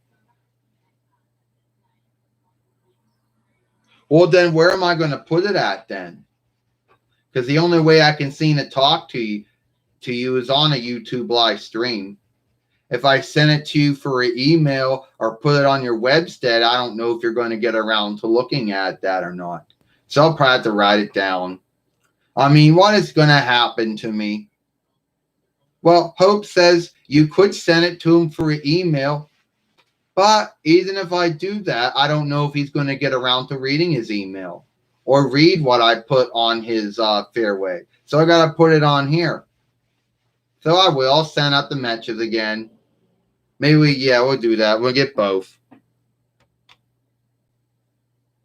Speaker 1: Well, then where am I going to put it at then? Because the only way I can seem to talk to you is on a YouTube live stream. If I send it to you for an email or put it on your website, I don't know if you're going to get around to looking at that or not. So I'll probably have to write it down. I mean, what is going to happen to me? Well, Hope says you could send it to him for an email, but even if I do that, I don't know if he's going to get around to reading his email or read what I put on his fairway. So I got to put it on here. So I will send out the messages again. Maybe we'll do that. We'll get both.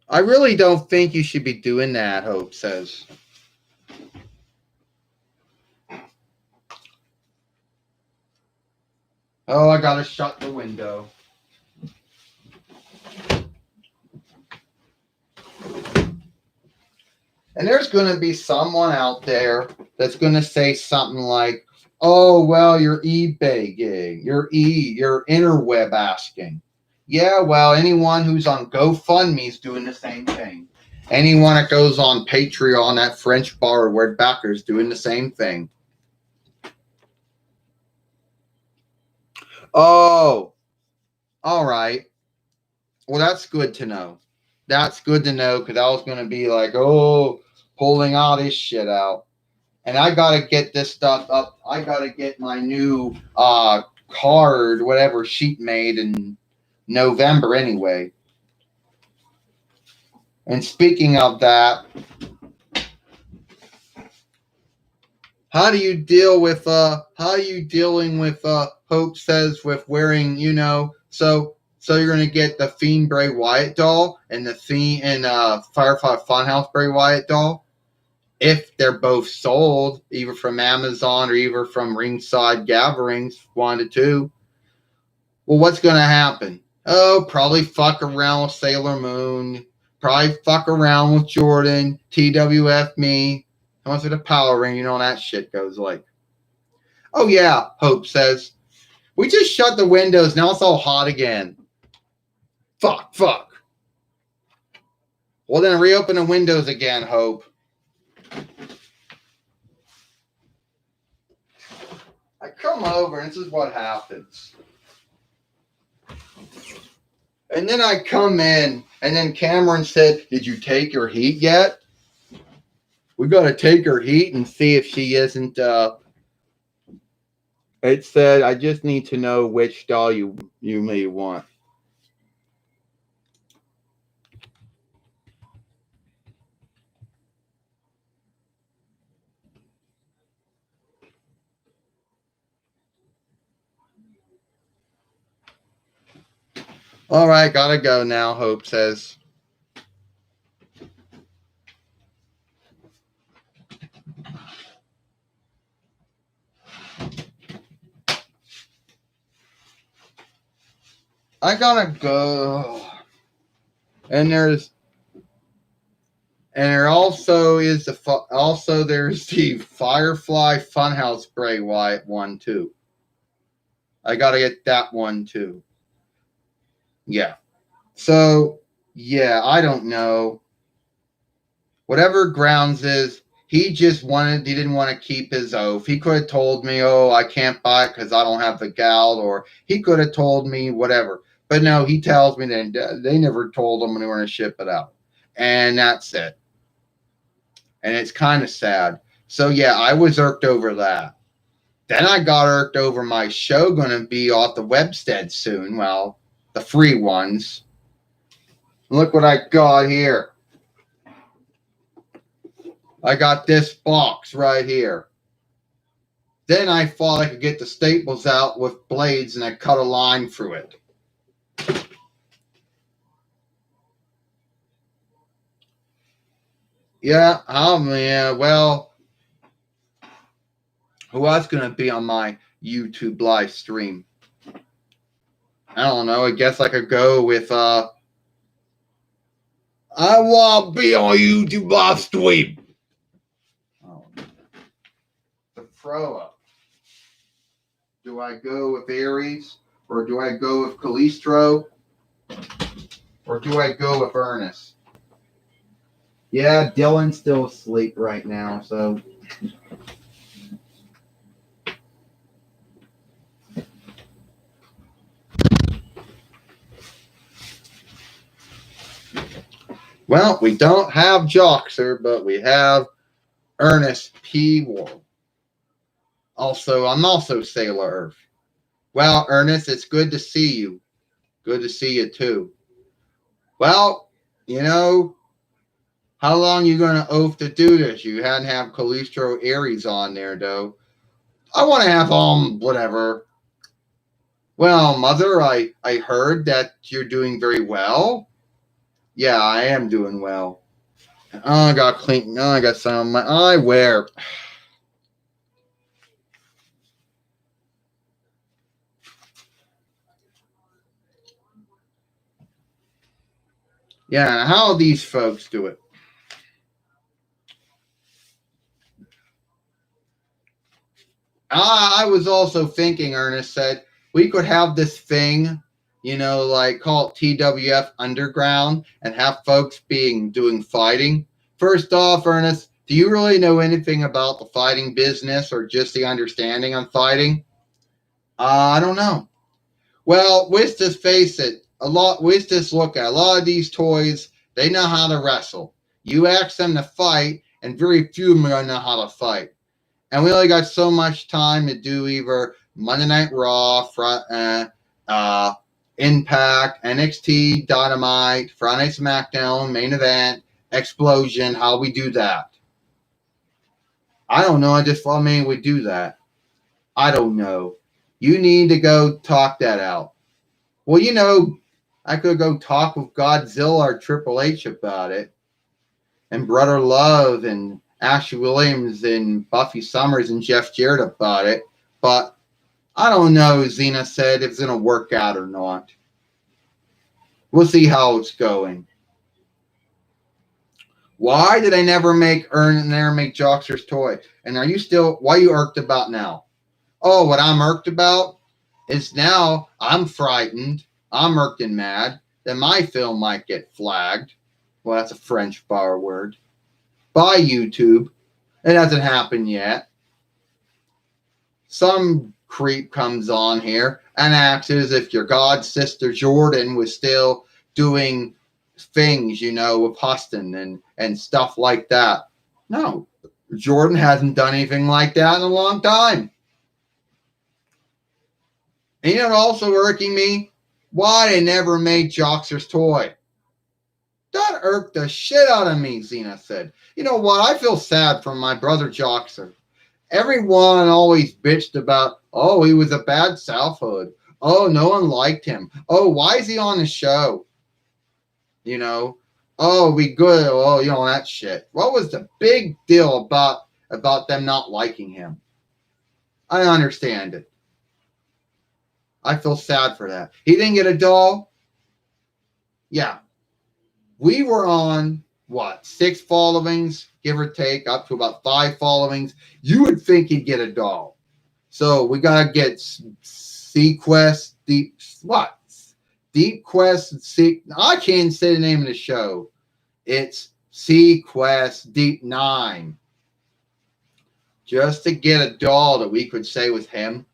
Speaker 1: I really don't think you should be doing that, Hope says. Oh, I gotta shut the window. And there's gonna be someone out there that's gonna say something like, "Oh, well, you're eBay-ging, you're interweb asking." Yeah, well, anyone who's on GoFundMe is doing the same thing. Anyone that goes on Patreon, that French borrowed backer, is doing the same thing. Oh, all right. Well, that's good to know. That's good to know because I was going to be like, oh, pulling all this shit out. And I got to get this stuff up. I got to get my new card, whatever, sheet made in November anyway. And speaking of that, how are you dealing with Hope says with wearing, so you're gonna get the Fiend Bray Wyatt doll and the Fiend and Firefly Funhouse Bray Wyatt doll, if they're both sold either from Amazon or either from Ringside Gatherings, 1 to 2. Well, what's gonna happen? Oh, probably fuck around with Sailor Moon, probably fuck around with Jordan, TWF me. Once with a power ring, you know that shit goes like. Oh yeah, Hope says. We just shut the windows, now it's all hot again. Fuck. Well then reopen the windows again, Hope. I come over and this is what happens. And then I come in and then Cameron said, "Did you take her heat yet?" We gotta take her heat and see if she isn't it said, "I just need to know which doll you may want." All right, gotta go now, Hope says. I gotta go. And there also is there's the Firefly Funhouse Bray Wyatt one too. I gotta get that one too. Yeah. So yeah, I don't know. Whatever Grounds is, he didn't want to keep his oath. He could have told me, "Oh, I can't buy it because I don't have the gal," or he could have told me whatever. But no, he tells me that they never told him when they were going to ship it out. And that's it. And it's kind of sad. So yeah, I was irked over that. Then I got irked over my show going to be off the webstead soon. Well, the free ones. Look what I got here. I got this box right here. Then I thought I could get the staples out with blades and I cut a line through it. Yeah, well, who else going to be on my YouTube live stream? I don't know. I guess I could go with I want to be on YouTube live stream. Oh, the throw up. Do I go with Aries, or do I go with Calistro, or do I go with Ernest? Yeah, Dylan's still asleep right now, so. Well, we don't have Joxer, but we have Ernest P. Ward. Also, I'm also Sailor Earth. Well, Ernest, it's good to see you. Good to see you too. Well, you know, how long you gonna oath to do this? You hadn't have Calistro Aries on there though. I want to have whatever. Well, mother, I heard that you're doing very well. Yeah, I am doing well. Oh, I got clean. Oh, I got some on my eyewear. Yeah, how these folks do it? I was also thinking, Ernest said, we could have this thing, like call it TWF Underground and have folks doing fighting. First off, Ernest, do you really know anything about the fighting business or just the understanding on fighting? I don't know. Well, let's just face it. Let's just look at a lot of these toys. They know how to wrestle. You ask them to fight, and very few of them know how to fight. And we only got so much time to do either Monday Night Raw, Impact, NXT, Dynamite, Friday SmackDown, Main Event, Explosion. How we do that? I don't know. We do that. I don't know. You need to go talk that out. Well, I could go talk with Godzilla or Triple H about it, and Brother Love and Ashley Williams and Buffy Summers and Jeff Jarrett about it, but I don't know, Xena said, if it's going to work out or not. We'll see how it's going. Why did I never make Joxer's toy? And why are you irked about now? Oh, what I'm irked about is now I'm frightened. I'm irked and mad that my film might get flagged. Well, that's a French bar word. By YouTube. It hasn't happened yet. Some creep comes on here and asks if your god sister Jordan was still doing things, with Huston and stuff like that. No, Jordan hasn't done anything like that in a long time. And also irking me? Why they never made Joxer's toy. That irked the shit out of me, Xena said. You know what? I feel sad for my brother Joxer. Everyone always bitched about, oh, he was a bad Southhood. Oh, no one liked him. Oh, why is he on the show? Oh, we good. Oh, that shit. What was the big deal about them not liking him? I understand it. I feel sad for that. He didn't get a doll? Yeah. We were on, 6 followings, give or take, up to about 5 followings. You would think he'd get a doll. So we got to get Sequest, Deep Quest, I can't say the name of the show. It's Sequest Deep 9. Just to get a doll that we could say was him.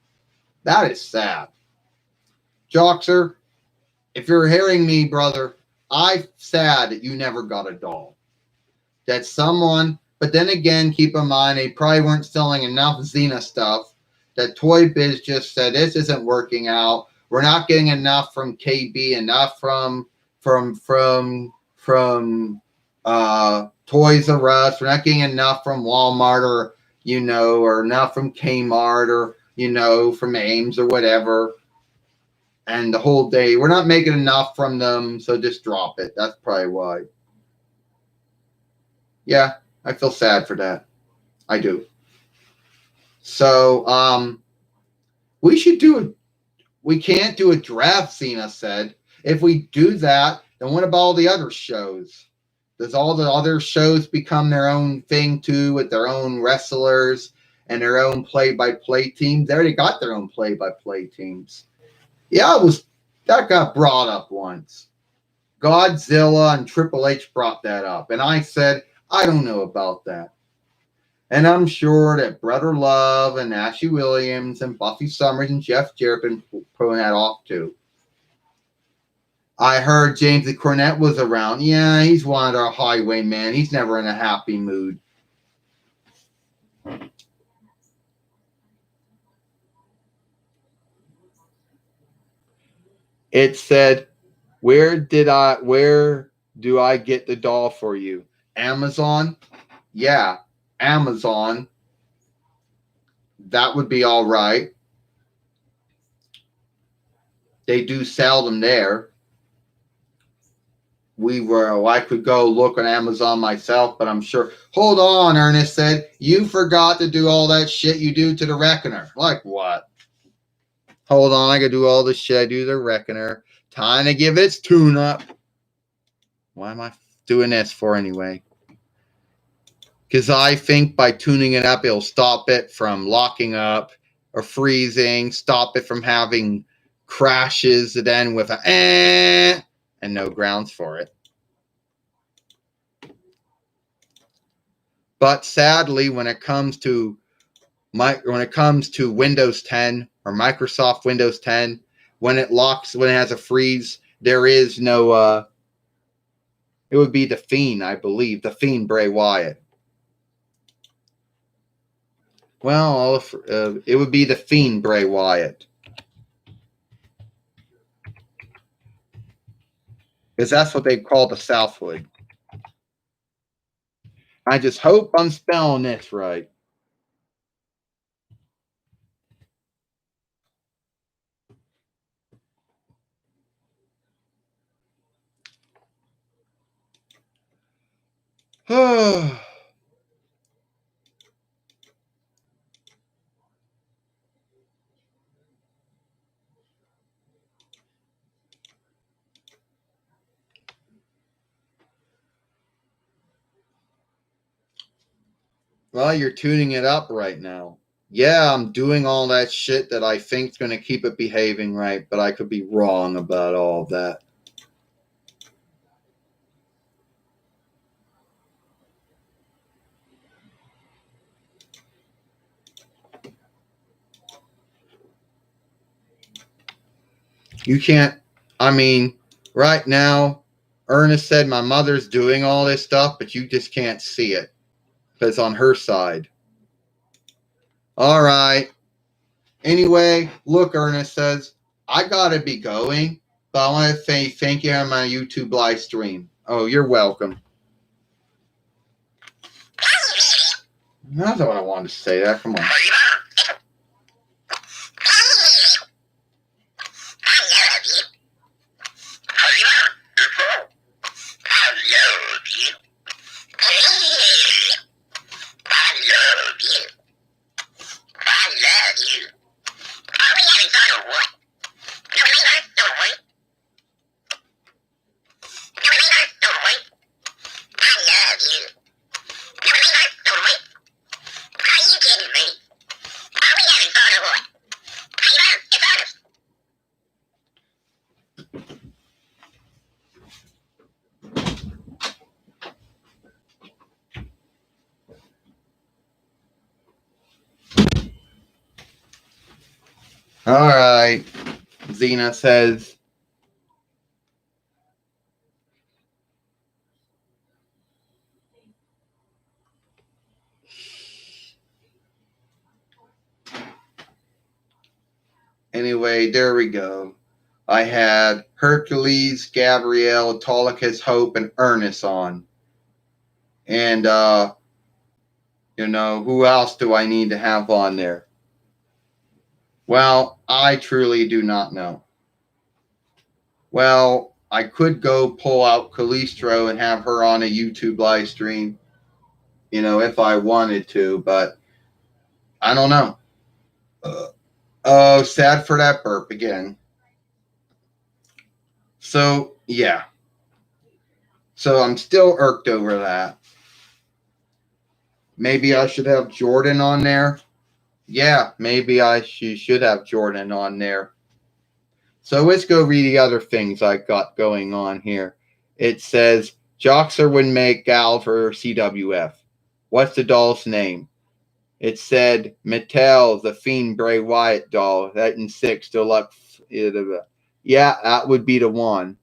Speaker 1: That is sad. Joxer, if you're hearing me, brother, I'm sad that you never got a doll. That someone, but then again, keep in mind, they probably weren't selling enough Xena stuff. That Toy Biz just said, this isn't working out. We're not getting enough from KB, enough from Toys R Us. We're not getting enough from Walmart or enough from Kmart or, from Ames or whatever. And the whole day, we're not making enough from them, so just drop it. That's probably why. Yeah, I feel sad for that. I do. So, we should we can't do a draft, Cena said. If we do that, then what about all the other shows? Does all the other shows become their own thing too, with their own wrestlers and their own play-by-play teams? They already got their own play-by-play teams. Yeah, that got brought up once. Godzilla and Triple H brought that up, and I said, I don't know about that. And I'm sure that Brother Love and Ashley Williams and Buffy Summers and Jeff Jarrett been pulling that off too. I heard James Cornette was around. Yeah, he's one of our highwaymen. He's never in a happy mood. It said, where do I get the doll for you? Amazon? Yeah, Amazon. That would be all right. They do sell them there. I could go look on Amazon myself, but I'm sure. Hold on, Ernest said. You forgot to do all that shit you do to the Reckoner. Like what? Hold on, I gotta do all the shit I do to the Reckoner. Time to give it its tune-up. Why am I doing this for anyway? Because I think by tuning it up, it'll stop it from locking up or freezing, stop it from having crashes then with a and no grounds for it. But sadly, when it comes to Windows 10 or Microsoft Windows 10, when it has a freeze, there is no. It would be the Fiend, I believe, the Fiend Bray Wyatt. Well, it would be the Fiend Bray Wyatt. Because that's what they call the Southwood. I just hope I'm spelling this right. Well, you're tuning it up right now. Yeah, I'm doing all that shit that I think's going to keep it behaving right, but I could be wrong about all of that. You can't, right now, Ernest said my mother's doing all this stuff, but you just can't see it because on her side. All right. Anyway, look, Ernest says, I got to be going, but I want to say thank you on my YouTube live stream. Oh, you're welcome. That's not what I wanted to say. That. Come on. All right, XENA says. Anyway, there we go. I had Hercules, Gabrielle, Autolycus, Hope, and Ernest on. And, who else do I need to have on there? Well, I truly do not know. Well, I could go pull out Calistro and have her on a YouTube live stream, if I wanted to, but I don't know. Oh, sad for that burp again. So, yeah. So I'm still irked over that. Maybe I should have Jordan on there. Yeah, maybe I should have Jordan on there. So let's go read the other things I got going on here. It says Joxer would make Gal for CWF. What's the doll's name? It said Mattel, the Fiend Bray Wyatt doll. That in 6 deluxe. Yeah, that would be the one.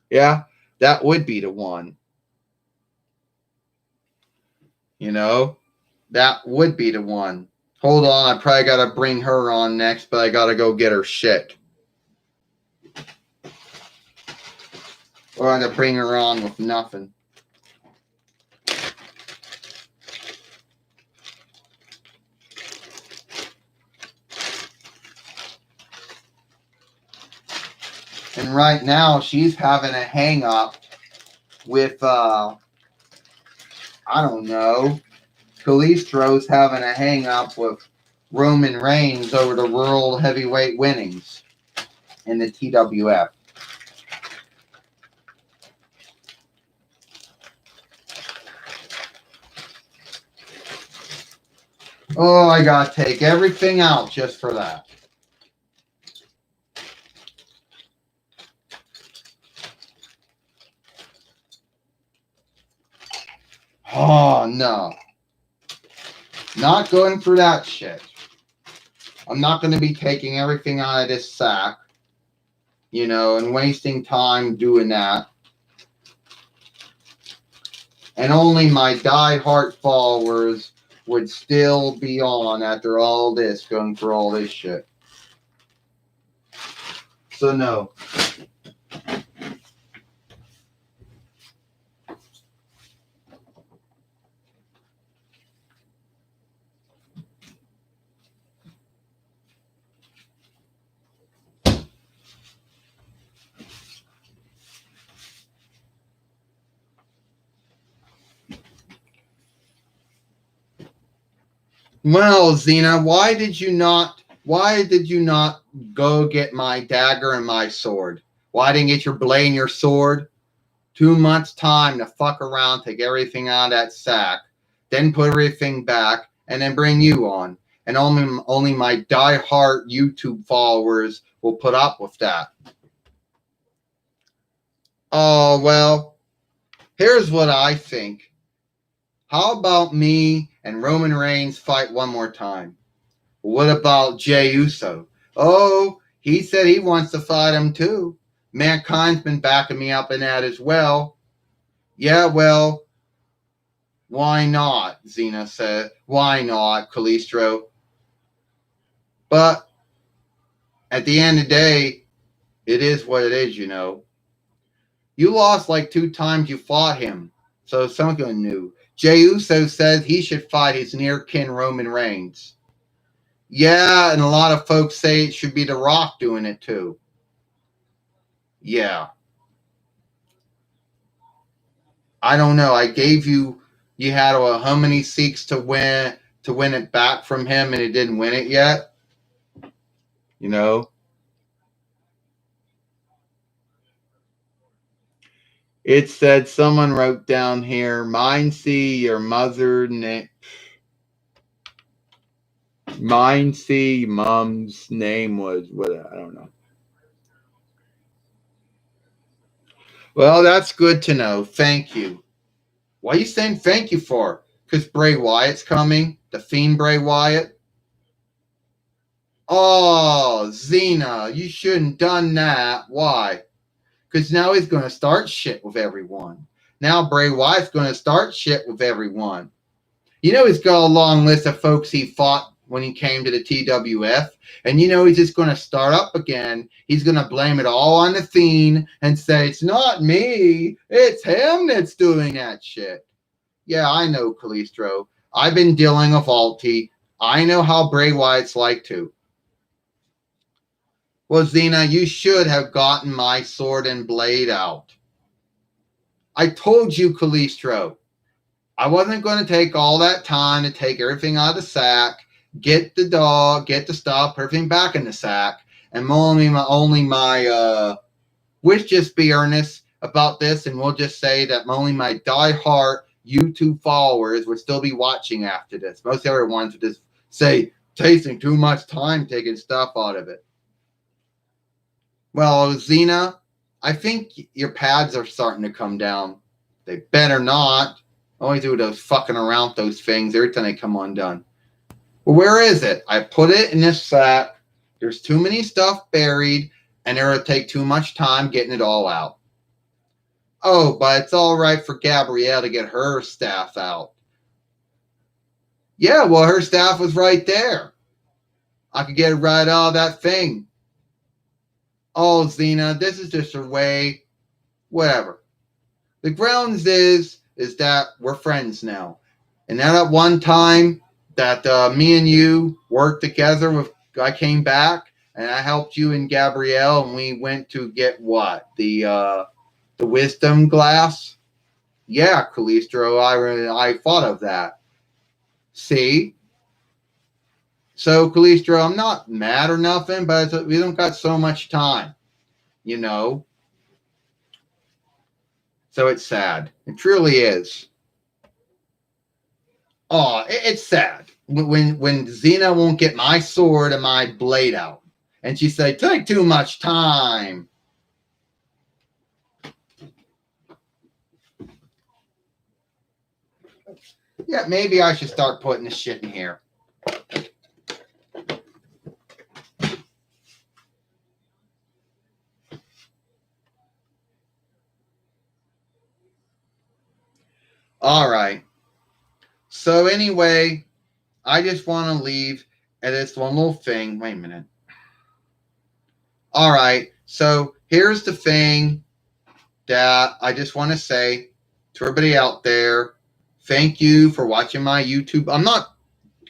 Speaker 1: Yeah, that would be the one. You know, that would be the one. Hold on, I probably got to bring her on next, but I got to go get her shit. Or I got to bring her on with nothing. And right now, she's having a hang up with, I don't know, Kalistro's having a hang up with Roman Reigns over the World Heavyweight winnings in the TWF. Oh, I gotta take everything out just for that. Oh, no. Not going for that shit. I'm not going to be taking everything out of this sack, you know, and wasting time doing that. And only my die-hard followers would still be on after all this, going for all this shit. So, no. Well, Xena, why did you not go get my dagger and my sword? Why didn't you get your blade and your sword? 2 months time to fuck around, take everything out of that sack, then put everything back, and then bring you on. And only my die-hard YouTube followers will put up with that. Oh, well, here's what I think. How about me and Roman Reigns fight one more time? What about Jey Uso? Oh, he said he wants to fight him too. Mankind's been backing me up in that as well. Yeah, well, why not? Xena said. Why not, Calistro? But at the end of the day, it is what it is, you know. You lost like 2 times you fought him, so someone new. Jey Uso says he should fight his near kin Roman Reigns. Yeah, and a lot of folks say it should be The Rock doing it too. Yeah. I don't know. I gave you had how many seeks to win it back from him, and he didn't win it yet. You know. It said someone wrote down here, mine see your mother name. Mine see mom's name was what, I don't know. Well, that's good to know. Thank you. What are you saying thank you for? Because Bray Wyatt's coming? The Fiend Bray Wyatt? Oh, Xena, you shouldn't done that. Why? Because now he's going to start shit with everyone. Now Bray Wyatt's going to start shit with everyone. You know he's got a long list of folks he fought when he came to the TWF. And you know he's just going to start up again. He's going to blame it all on the Fiend and say, it's not me. It's him that's doing that shit. Yeah, I know, Calistro. I've been dealing with Alti. I know how Bray Wyatt's like too. Well, Xena, you should have gotten my sword and blade out. I told you, Calistro. I wasn't going to take all that time to take everything out of the sack, get the dog, get the stuff, put everything back in the sack, and only my wish just be earnest. about this, and we'll just say that only my die-hard YouTube followers would still be watching after this. Most other ones would just say, tasting too much time taking stuff out of it. Well, Xena, I think your pads are starting to come down. They better not. I always do those fucking around with those things every time they come undone. Well, where is it? I put it in this sack. There's too many stuff buried, and it'll take too much time getting it all out. Oh, but it's all right for Gabrielle to get her staff out. Yeah, well, her staff was right there. I could get it right out of that thing. Oh, Xena, this is just a way. Whatever. The grounds is that we're friends now. And now at one time that me and you worked together with, I came back and I helped you and Gabrielle, and we went to get what? The wisdom glass? Yeah, Calistro, I thought of that. See? So, Calistro, I'm not mad or nothing, but we don't got so much time, you know? So it's sad. It truly is. Oh, it's sad. When Xena won't get my sword and my blade out. And she said, take too much time. Yeah, maybe I should start putting this shit in here. All right. So anyway, I just want to leave at this one little thing. Wait a minute. All right. So here's the thing that I just want to say to everybody out there. Thank you for watching my YouTube. I'm not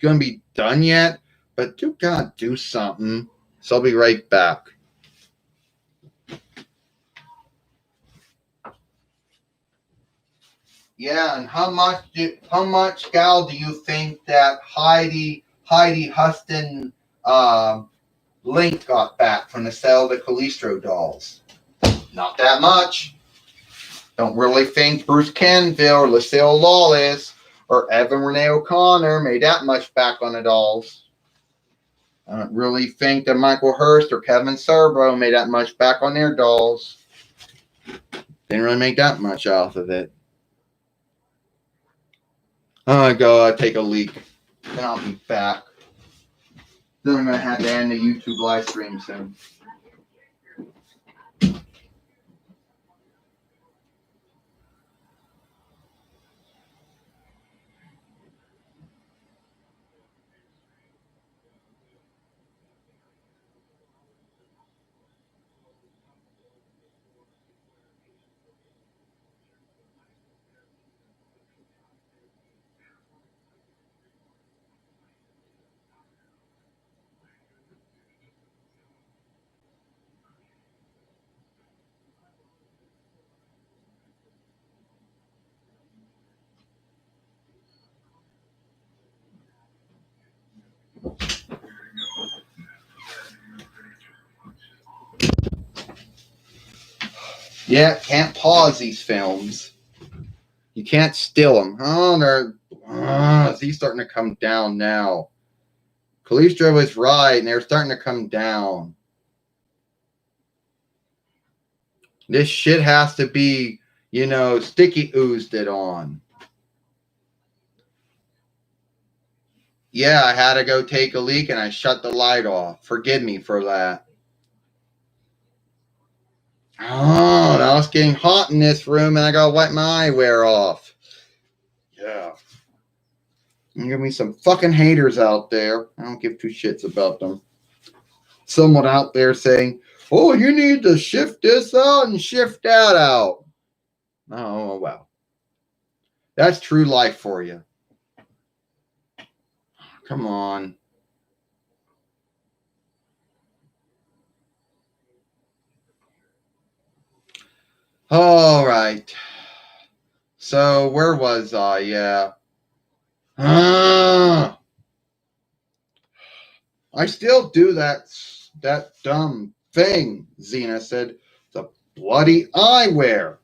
Speaker 1: going to be done yet, but do God do something. So I'll be right back. Yeah, and how much gal do you think that Heidi Huston Link got back from the sale of the Calistro dolls? Not that much. Don't really think Bruce Canville or Lucille Lawless or Evan Renee O'Connor made that much back on the dolls. I don't really think that Michael Hurst or Kevin Sorbo made that much back on their dolls. Didn't really make that much off of it. I'm going to take a leak. Then I'll be back. Then I'm going to have to end the YouTube live stream soon. Yeah, can't pause these films. You can't steal them. Oh, he's starting to come down now. Calistro was right, and they're starting to come down. This shit has to be, sticky oozed it on. Yeah, I had to go take a leak, and I shut the light off. Forgive me for that. Oh, now it's getting hot in this room, and I gotta wipe my eyewear off. Yeah. There's gonna be some fucking haters out there. I don't give two shits about them. Someone out there saying, oh, you need to shift this out and shift that out. Oh, well. That's true life for you. Come on. All right. So, where was I? Yeah. I still do that dumb thing, Xena said. The bloody eyewear.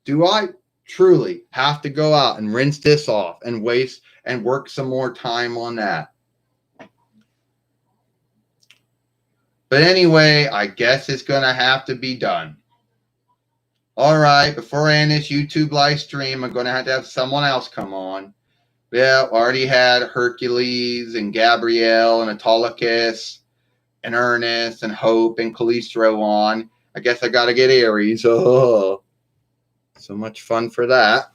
Speaker 1: Do I truly have to go out and rinse this off and waste and work some more time on that? But anyway, I guess it's going to have to be done. All right, before I end this YouTube live stream, I'm going to have someone else come on. Yeah, already had Hercules and Gabrielle and Autolycus and Ernest and Hope and Calistro on. I guess I got to get Aries. Oh, so much fun for that.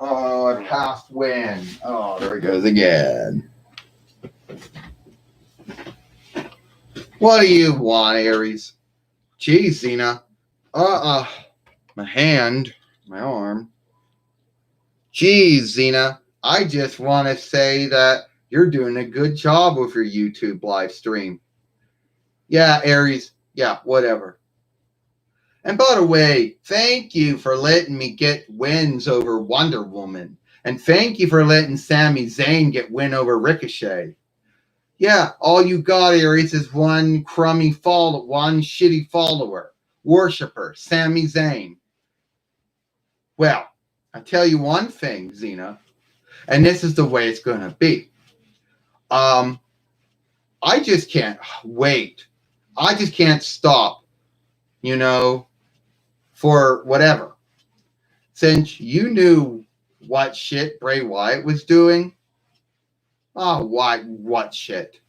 Speaker 1: Oh, I passed win. Oh, there it goes again. What do you want, Aries? Geez, Xena. My hand, my arm. Geez, Xena. I just want to say that you're doing a good job with your YouTube live stream. Yeah, Aries. Yeah, whatever. And by the way, thank you for letting me get wins over Wonder Woman. And thank you for letting Sami Zayn get win over Ricochet. Yeah, all you got, Aries, is one shitty follower, worshiper, Sami Zayn. Well, I tell you one thing, Xena, and this is the way it's going to be. I just can't wait. I just can't stop, for whatever. Since you knew what shit Bray Wyatt was doing. Oh, what shit?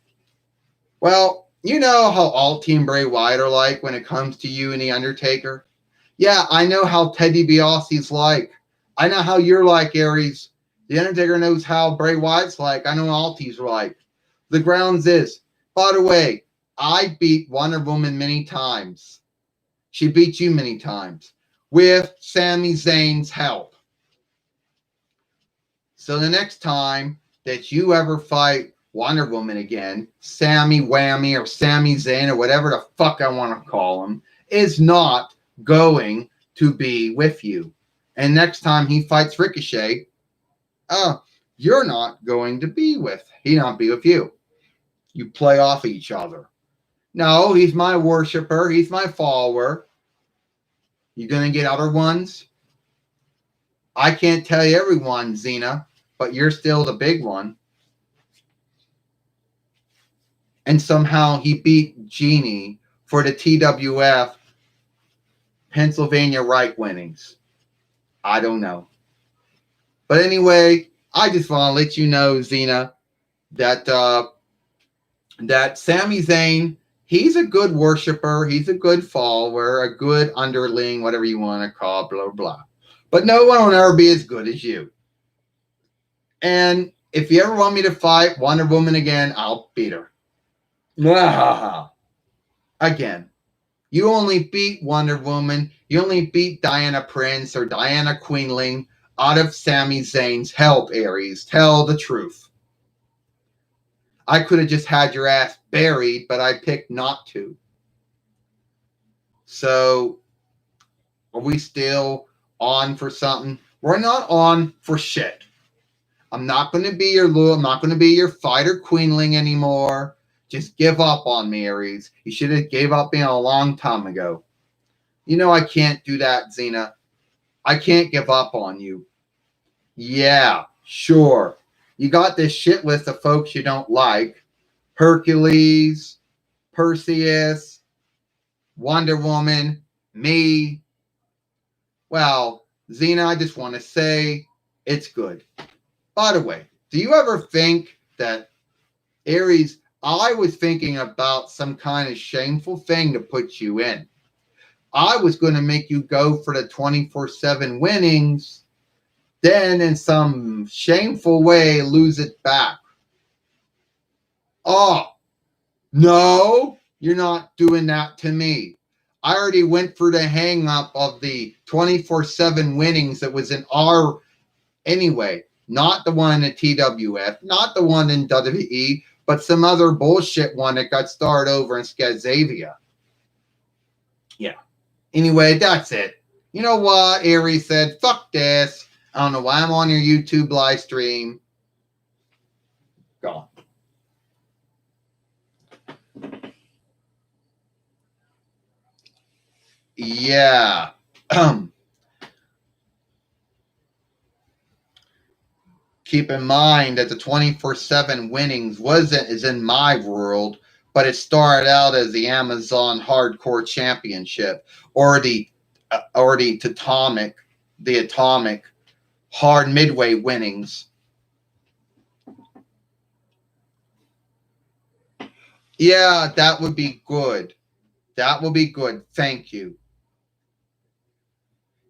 Speaker 1: Well, you know how all Team Bray Wyatt are like when it comes to you and The Undertaker? Yeah, I know how Teddy DiBiase's like. I know how you're like, Aries. The Undertaker knows how Bray Wyatt's like. I know Alti's like. The grounds is, by the way, I beat Wonder Woman many times. She beat you many times with Sami Zayn's help. So the next time that you ever fight Wonder Woman again, Sammy Whammy or Sami Zayn or whatever the fuck I want to call him, is not going to be with you. And next time he fights Ricochet, you're not going to be with. He not be with you. You play off each other. No, he's my worshiper. He's my follower. You gonna get other ones? I can't tell you everyone, Xena, but you're still the big one. And somehow he beat Jeannie for the TWF Pennsylvania Reich winnings. I don't know. But anyway, I just want to let you know, Xena, that that Sami Zayn, he's a good worshiper, he's a good follower, a good underling, whatever you want to call it, blah, blah. But no one will ever be as good as you. And if you ever want me to fight Wonder Woman again, I'll beat her. Again, you only beat Wonder Woman, you only beat Diana Prince or Diana Queenling out of Sami Zayn's help, Aries. Tell the truth. I could have just had your ass buried, but I picked not to. So, are we still on for something? We're not on for shit. I'm not going to be I'm not going to be your fighter queenling anymore. Just give up on me, Aries. You should have gave up on me a long time ago. You know I can't do that, Xena. I can't give up on you. Yeah, sure. You got this shit list of folks you don't like. Hercules, Perseus, Wonder Woman, me. Well, Xena, I just want to say it's good. By the way, do you ever think that, Aries, I was thinking about some kind of shameful thing to put you in. I was going to make you go for the 24/7 winnings, then in some shameful way lose it back. Oh, no, you're not doing that to me. I already went through the hang up of the 24/7 winnings that was in our anyway, not the one in TWF, not the one in WWE, but some other bullshit one that got started over in Scandinavia. Yeah. Anyway, that's it. You know what? Aries said, fuck this. I don't know why I'm on your YouTube live stream. Gone. Yeah. Keep in mind that the 24/7 winnings is in my world, but it started out as the Amazon Hardcore Championship or the atomic hard midway winnings. Yeah, that would be good. That will be good. Thank you.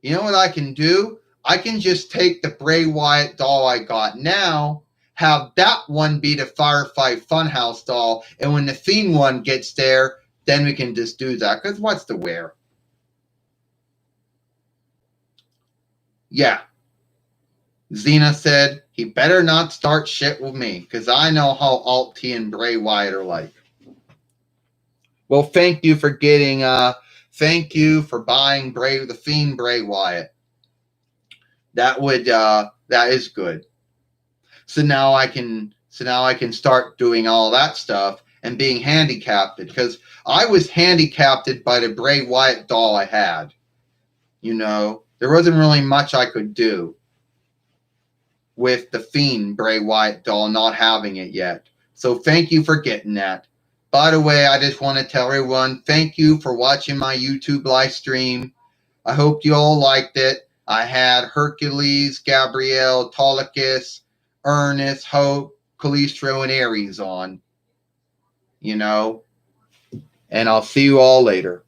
Speaker 1: You know what I can do? I can just take the Bray Wyatt doll I got now, have that one be the Firefly Funhouse doll, and when the Fiend one gets there, then we can just do that. Because what's the wear? Yeah. Xena said, he better not start shit with me, because I know how Alt T and Bray Wyatt are like. Well, thank you for buying the Fiend Bray Wyatt. That is good. So now I can start doing all that stuff and being handicapped, because I was handicapped by the Bray Wyatt doll I had. You know, there wasn't really much I could do with the Fiend Bray Wyatt doll not having it yet. So thank you for getting that. By the way, I just want to tell everyone, thank you for watching my YouTube live stream. I hope you all liked it. I had Hercules, Gabrielle, Autolycus, Ernest, Hope, Calistro, and Aries on. You know, and I'll see you all later.